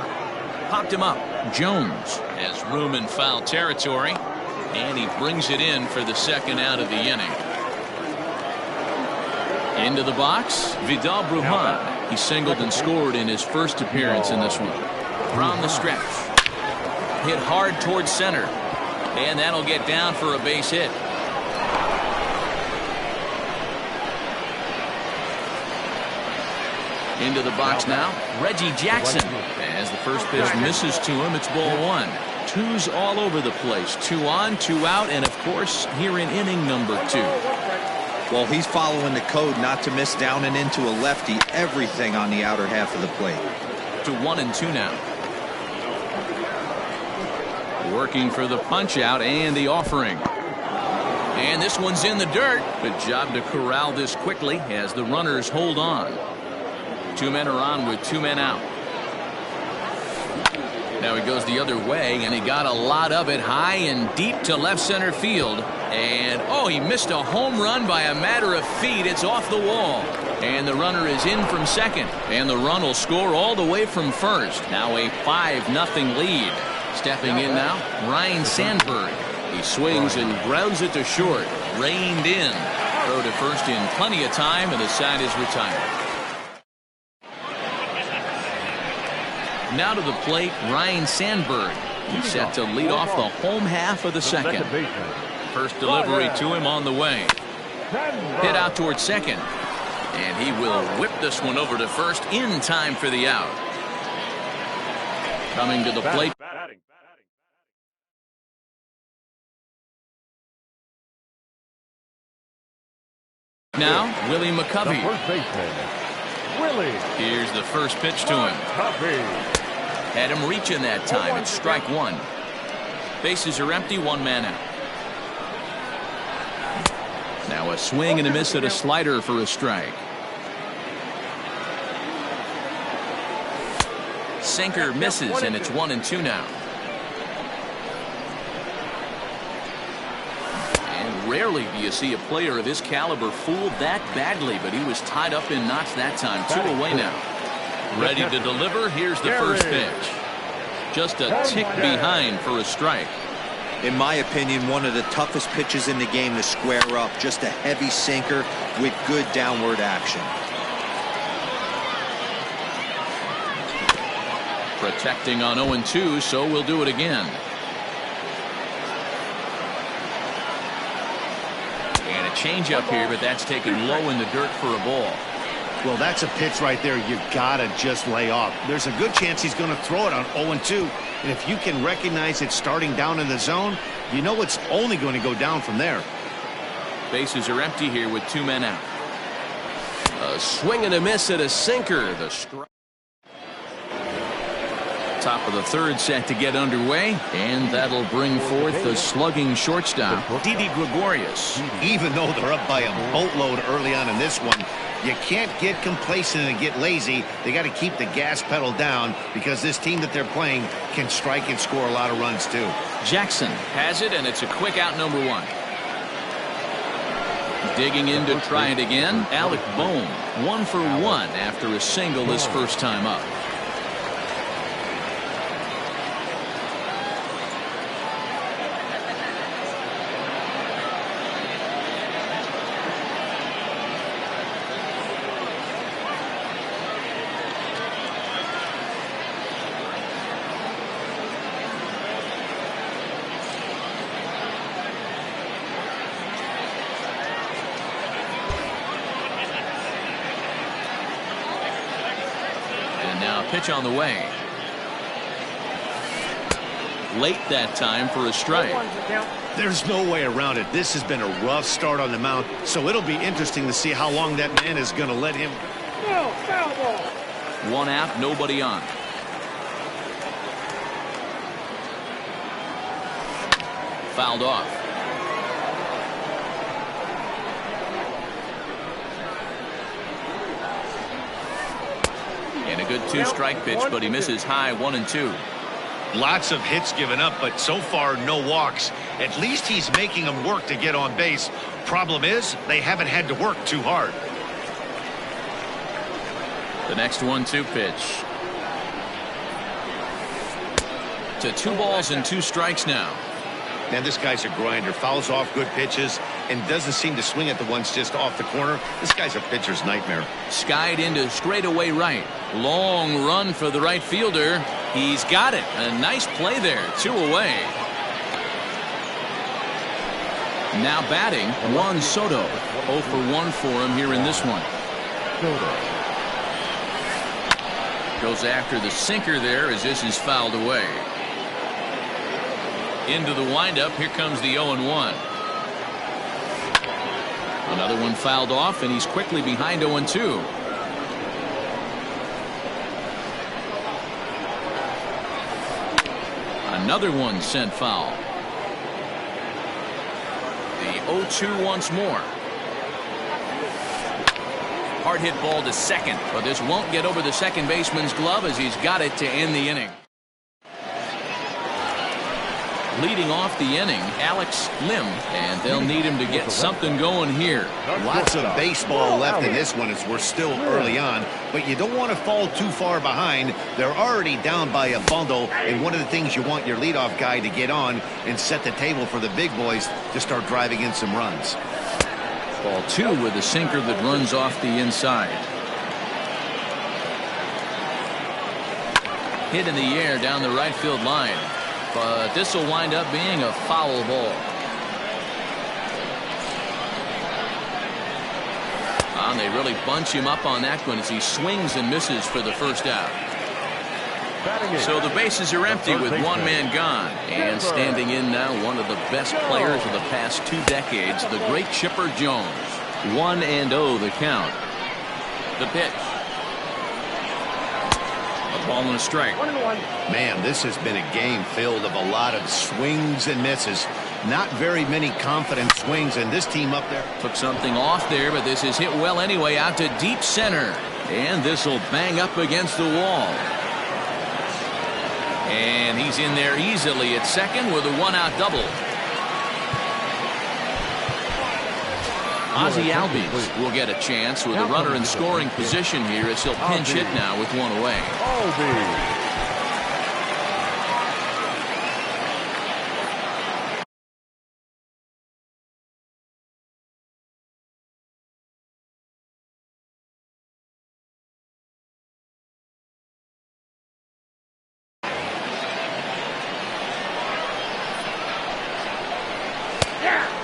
Popped him up. Jones has room in foul territory, and he brings it in for the second out of the inning. Into the box, Vidal Brujan. He singled and scored in his first appearance in this one. Around the stretch. Hit hard towards center, and that'll get down for a base hit. Into the box now, Reggie Jackson. As the first pitch misses to him, it's ball 1. 2's all over the place. 2 on, 2 out, and of course, here in inning number 2. Well, he's following the code not to miss down and into a lefty. Everything on the outer half of the plate. To 1-2 now. Working for the punch out and the offering. And this one's in the dirt. Good job to corral this quickly as the runners hold on. 2 men are on with 2 men out. Now he goes the other way, and he got a lot of it high and deep to left center field. And, oh, he missed a home run by a matter of feet. It's off the wall. And the runner is in from second. And the run will score all the way from first. Now a 5-0 lead. Stepping in now, Ryan Sandberg. He swings and grounds it to short. Reined in. Throw to first in plenty of time, and the side is retired. Now to the plate, Ryan Sandberg. He's set to lead off the home half of the second. First delivery to him on the way. Hit out towards second. And he will whip this one over to first in time for the out. Coming to the plate. Now, Willie McCovey. Here's the first pitch to him. Had him reaching that time. It's strike 1. Bases are empty, 1 man out. Now a swing and a miss at a slider for a strike. Sinker misses, and it's 1-2 now. And rarely do you see a player of his caliber fooled that badly, but he was tied up in knots that time. 2 away now. Ready to deliver. Here's the first pitch. Just a tick behind for a strike. In my opinion, one of the toughest pitches in the game to square up. Just a heavy sinker with good downward action. Protecting on 0-2, so we'll do it again. And a changeup here, but that's taken low in the dirt for a ball. Well, that's a pitch right there you gotta just lay off. There's a good chance he's going to throw it on 0-2. And if you can recognize it starting down in the zone, you know it's only going to go down from there. Bases are empty here with 2 men out. A swing and a miss at a sinker. The strike. Top of the third set to get underway, and that'll bring forth the slugging shortstop, Didi Gregorius. Even though they're up by a boatload early on in this one, you can't get complacent and get lazy. They got to keep the gas pedal down because this team that they're playing can strike and score a lot of runs too. Jackson has it, and it's a quick out, number 1. Digging in to try it again, Alec Bohm, 1 for 1 after a single his first time up. Now pitch on the way. Late that time for a strike. There's no way around it. This has been a rough start on the mound, so it'll be interesting to see how long that man is going to let him. No, foul ball. 1 out, nobody on. Fouled off. And a good 2-strike pitch, but he misses high. 1-2. Lots of hits given up, but so far no walks. At least he's making them work to get on base. Problem is, they haven't had to work too hard. The next 1-2 pitch. To 2 balls and 2 strikes now. Man, this guy's a grinder. Fouls off good pitches and doesn't seem to swing at the ones just off the corner. This guy's a pitcher's nightmare. Skied into straightaway right. Long run for the right fielder. He's got it. A nice play there. 2 away. Now batting, Juan Soto. 0 for 1 for him here in this one. Goes after the sinker there as this is fouled away. Into the windup. Here comes the 0-1. Another one fouled off, and he's quickly behind 0-2. Another one sent foul. The 0-2 once more. Hard hit ball to second, but this won't get over the second baseman's glove as he's got it to end the inning. Leading off the inning, Alex Lim, and they'll need him to get something going here. Lots of baseball left in this one as we're still early on, but you don't want to fall too far behind. They're already down by a bundle, and one of the things you want your leadoff guy to get on and set the table for the big boys to start driving in some runs. Ball 2 with a sinker that runs off the inside. Hit in the air down the right field line. But this will wind up being a foul ball. And they really bunch him up on that one as he swings and misses for the first out. So the bases are empty with 1 man gone. And standing in now, one of the best players of the past 2 decades, the great Chipper Jones. 1-0 the count. The pitch. A ball and a strike. Man, this has been a game filled of a lot of swings and misses. Not very many confident swings in this team up there. Took something off there, but this is hit well anyway out to deep center. And this will bang up against the wall. And he's in there easily at second with a one-out double. Ozzie Albies will get a chance with a runner in scoring position here as he'll pinch hit now with one away.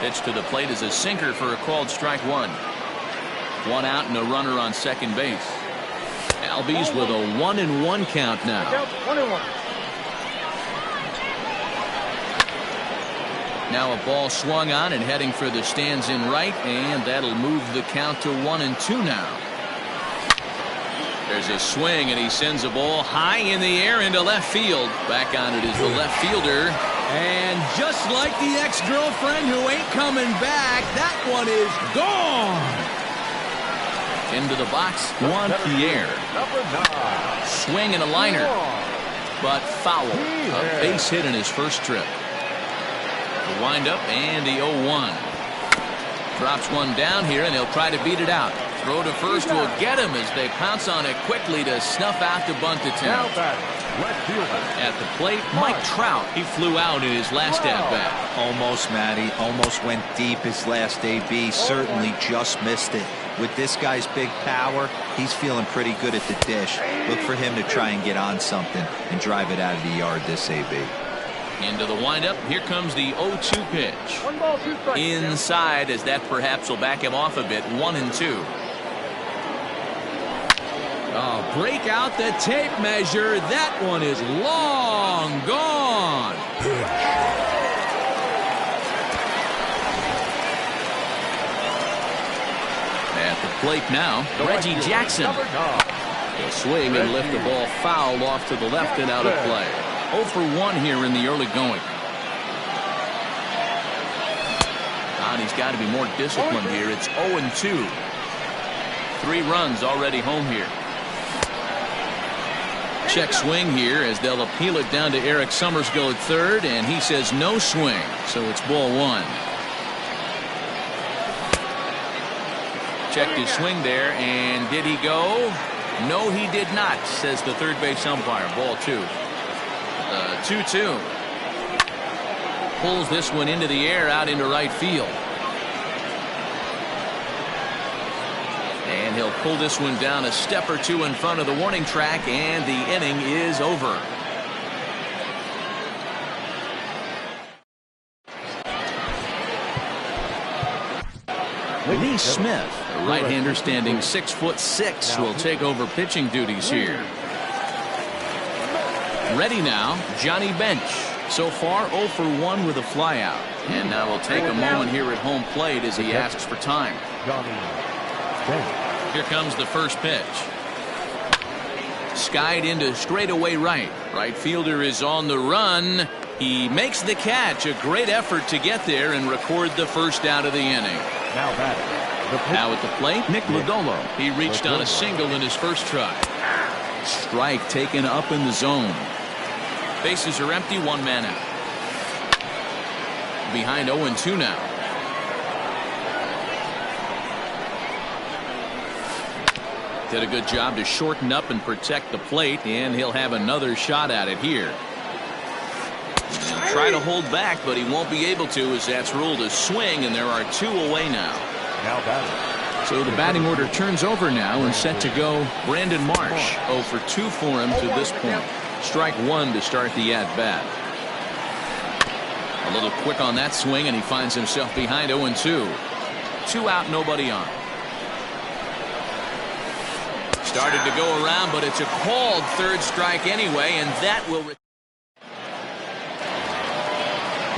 Pitch to the plate is a sinker for a called strike one. One out and a runner on second base. Albies with a 1-1 count now. Now a ball swung on and heading for the stands in right, and that'll move the count to 1-2 now. There's a swing and he sends a ball high in the air into left field. Back on it is the left fielder. And just like the ex-girlfriend who ain't coming back, that one is gone. Into the box, one Pierre. Swing and a liner, but foul. A base hit in his first trip. The windup and the 0-1. Drops one down here and he'll try to beat it out. Throw to first will get him as they pounce on it quickly to snuff out the bunt attempt. At the plate, Mike Trout. He flew out in his last at-bat. Almost, Matty. Almost went deep his last AB. Certainly just missed it. With this guy's big power, he's feeling pretty good at the dish. Look for him to try and get on something and drive it out of the yard this AB. Into the windup. Here comes the 0-2 pitch. Inside, as that perhaps will back him off a bit. 1-2. Oh, break out the tape measure. That one is long gone. At the plate now, Reggie Jackson. He'll swing and lift the ball foul off to the left and out of play. 0 for 1 here in the early going. And he's got to be more disciplined here. It's 0-2. 3 runs already home here. Check swing here as they'll appeal it down to Eric Summersgill at third, and he says no swing, so it's ball 1. Checked his swing there, and did he go? No, he did not, says the third base umpire. Ball 2. 2-2. Pulls this one into the air out into right field. And he'll pull this one down a step or two in front of the warning track, and the inning is over. Lee Smith, a right-hander standing 6'6", will take over pitching duties here. Ready now, Johnny Bench. So far 0 for 1 with a flyout. And now we'll take a moment here at home plate as he asks for time. Here comes the first pitch. Skied into straightaway right. Right fielder is on the run. He makes the catch. A great effort to get there and record the first out of the inning. Now at the plate, Nick Lodolo. He reached on a single in his first try. Strike taken up in the zone. Bases are empty, 1 man out. Behind 0-2 now. Did a good job to shorten up and protect the plate, and he'll have another shot at it here. He'll try to hold back, but he won't be able to, as that's ruled a swing, and there are 2 away now. So the batting order turns over now, and set to go Brandon Marsh. 0 for 2 for him to this point. Strike 1 to start the at-bat. A little quick on that swing, and he finds himself behind 0-2. 2 out, nobody on. Started to go around, but it's a called third strike anyway, and that will...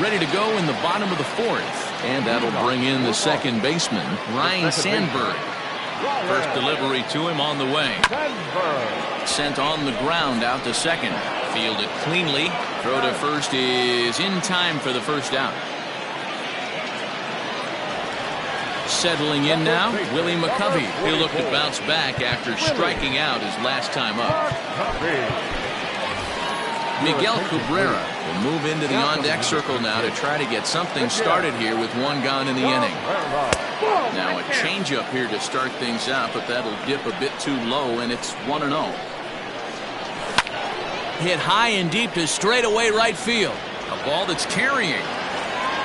Ready to go in the bottom of the 4th, and that'll bring in the second baseman, Ryan Sandberg. First delivery to him on the way. Sent on the ground out to second. Fielded cleanly. Throw to first is in time for the first out. Settling in now, Willie McCovey. He'll look to bounce back after striking out his last time up. Miguel Cabrera will move into the on-deck circle now to try to get something started here with one gone in the inning. Now a changeup here to start things out, but that'll dip a bit too low, and it's 1-0. Hit high and deep to straightaway right field. A ball that's carrying.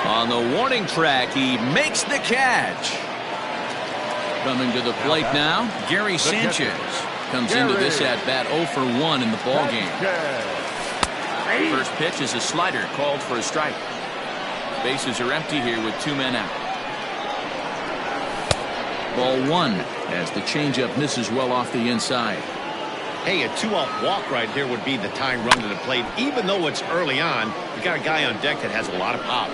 On the warning track, he makes the catch. Coming to the plate now, Gary Sanchez comes into this at-bat 0 for 1 in the ballgame. First pitch is a slider called for a strike. Bases are empty here with 2 men out. Ball 1 as the changeup misses well off the inside. Hey, a 2-out walk right here would be the tying run to the plate. Even though it's early on, you got a guy on deck that has a lot of pop.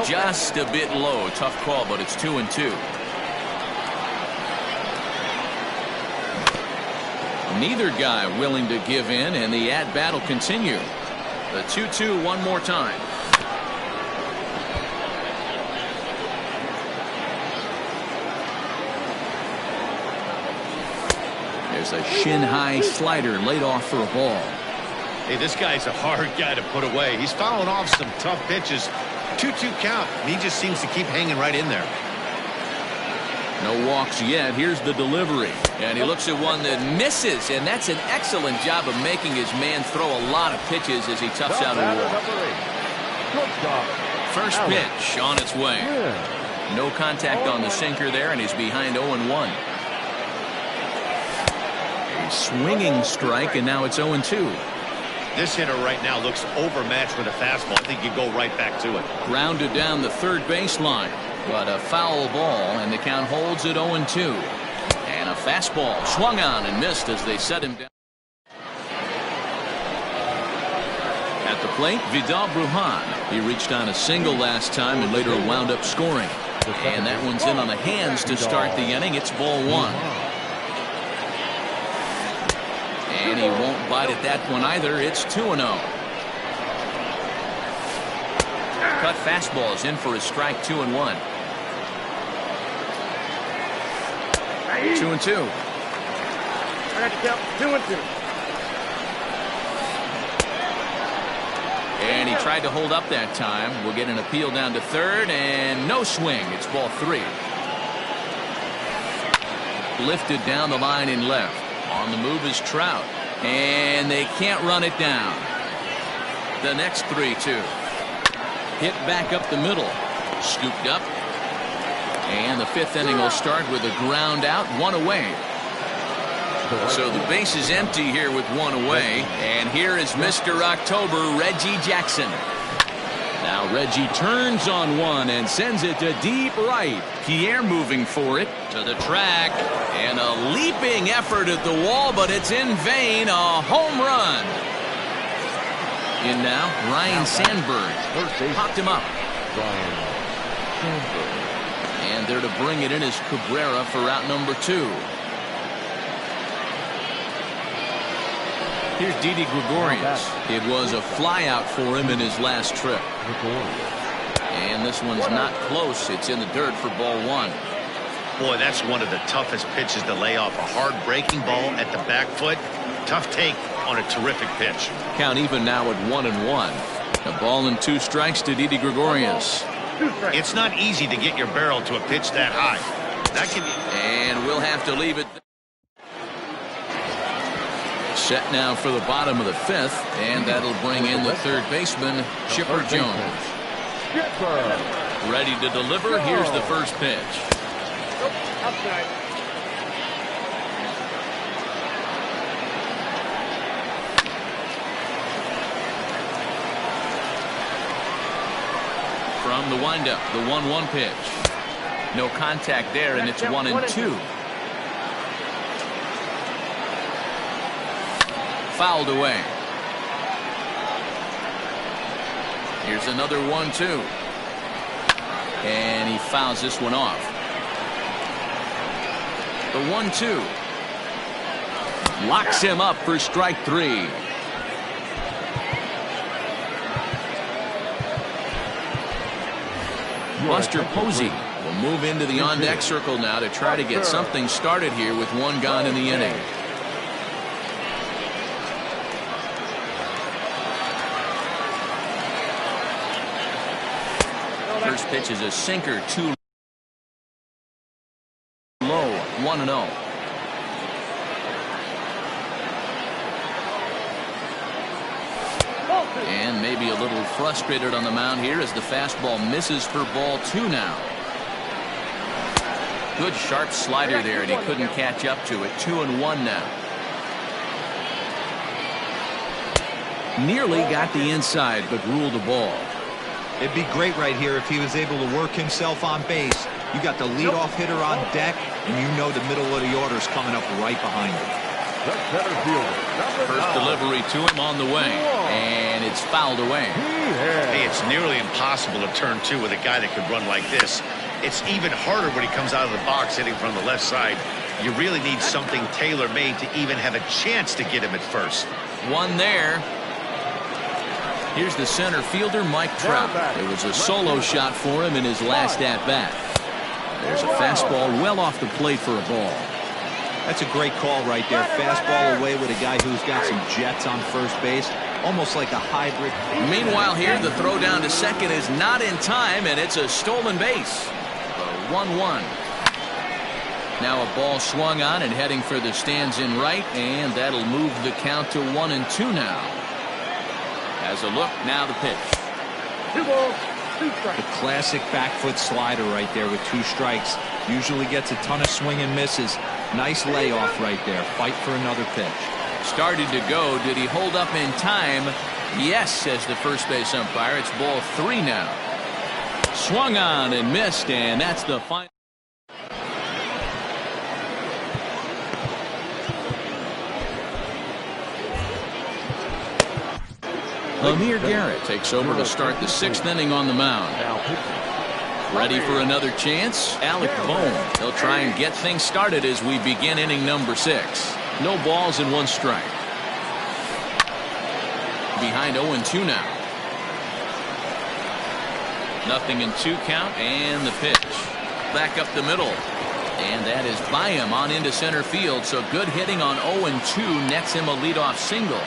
Just a bit low. Tough call, but it's 2-2. Neither guy willing to give in, and the at-bat will continue. The 2-2 one more time. There's a shin-high slider laid off for a ball. Hey, this guy's a hard guy to put away. He's fouling off some tough pitches. 2-2 count. He just seems to keep hanging right in there. No walks yet. Here's the delivery. And he looks at one that misses, and that's an excellent job of making his man throw a lot of pitches as he toughs out a walk. First pitch on its way. No contact on the sinker there, and he's behind 0-1. A swinging strike, and now it's 0-2. This hitter right now looks overmatched with a fastball. I think you go right back to it. Grounded down the third baseline, but a foul ball, and the count holds at 0-2. And a fastball swung on and missed as they set him down. At the plate, Vidal Brujan. He reached on a single last time and later wound up scoring. And that one's in on the hands to start the inning. It's ball 1. And he won't bite at that one either. It's 2-0. Cut fastball is in for a strike. 2-1. 2-2. I got to count 2-2. And he tried to hold up that time. We'll get an appeal down to third, and no swing. It's ball 3. Lifted down the line in left. On the move is Trout, and they can't run it down. The next 3-2. Hit back up the middle. Scooped up. And the 5th inning will start with a ground out, 1 away. So the base is empty here with 1 away. And here is Mr. October, Reggie Jackson. Now Reggie turns on one and sends it to deep right. Pierre moving for it to the track. And a leaping effort at the wall, but it's in vain. A home run. In now, Ryan Sandberg. Popped him up. And there to bring it in is Cabrera for out number 2. Here's Didi Gregorius. It was a flyout for him in his last trip. And this one's not close. It's in the dirt for ball 1. Boy, that's one of the toughest pitches to lay off. A hard breaking ball at the back foot. Tough take on a terrific pitch. Count even now at 1-1. A ball and 2 strikes to Didi Gregorius. It's not easy to get your barrel to a pitch that high. That can be. And we'll have to leave it. Set now for the bottom of the 5th, and that'll bring in the third baseman, Chipper Jones. Ready to deliver. Here's the first pitch. Outside. From the windup, the 1-1 pitch. No contact there, and it's 1-2. Fouled away. Here's another 1-2. And he fouls this one off. The 1-2. Locks him up for strike 3. Buster Posey will move into the on-deck circle now to try to get something started here with one gone in the inning. First pitch is a sinker, too low, 1-0. And maybe a little frustrated on the mound here as the fastball misses for ball 2 now. Good sharp slider there, and he couldn't catch up to it. 2-1 now. Nearly got the inside, but ruled a ball. It'd be great right here if he was able to work himself on base. You got the leadoff hitter on deck, and you know the middle of the order is coming up right behind him. First delivery to him on the way, and it's fouled away. Hey, it's nearly impossible to turn 2 with a guy that could run like this. It's even harder when he comes out of the box hitting from the left side. You really need something tailor-made to even have a chance to get him at first. One there. Here's the center fielder, Mike Trout. It was a solo shot for him in his last at-bat. There's a fastball well off the plate for a ball. That's a great call right there. Fastball away with a guy who's got some jets on first base. Almost like a hybrid. Meanwhile here, the throw down to second is not in time, and it's a stolen base. 1-1. Now a ball swung on and heading for the stands in right, and that'll move the count to 1-2 now. As a look, now the pitch. 2 balls, 2 strikes. The classic back foot slider right there with 2 strikes. Usually gets a ton of swing and misses. Nice layoff right there. Fight for another pitch. Started to go. Did he hold up in time? Yes, says the first base umpire. It's ball 3 now. Swung on and missed, and that's the final. Amir Garrett takes over to start the 6th inning on the mound. Ready for another chance? Alec Bohm. He'll try and get things started as we begin inning number 6. No balls and 1 strike. Behind 0-2 now. 0-2 count, and the pitch. Back up the middle. And that is by him on into center field. So good hitting on 0-2 nets him a leadoff single.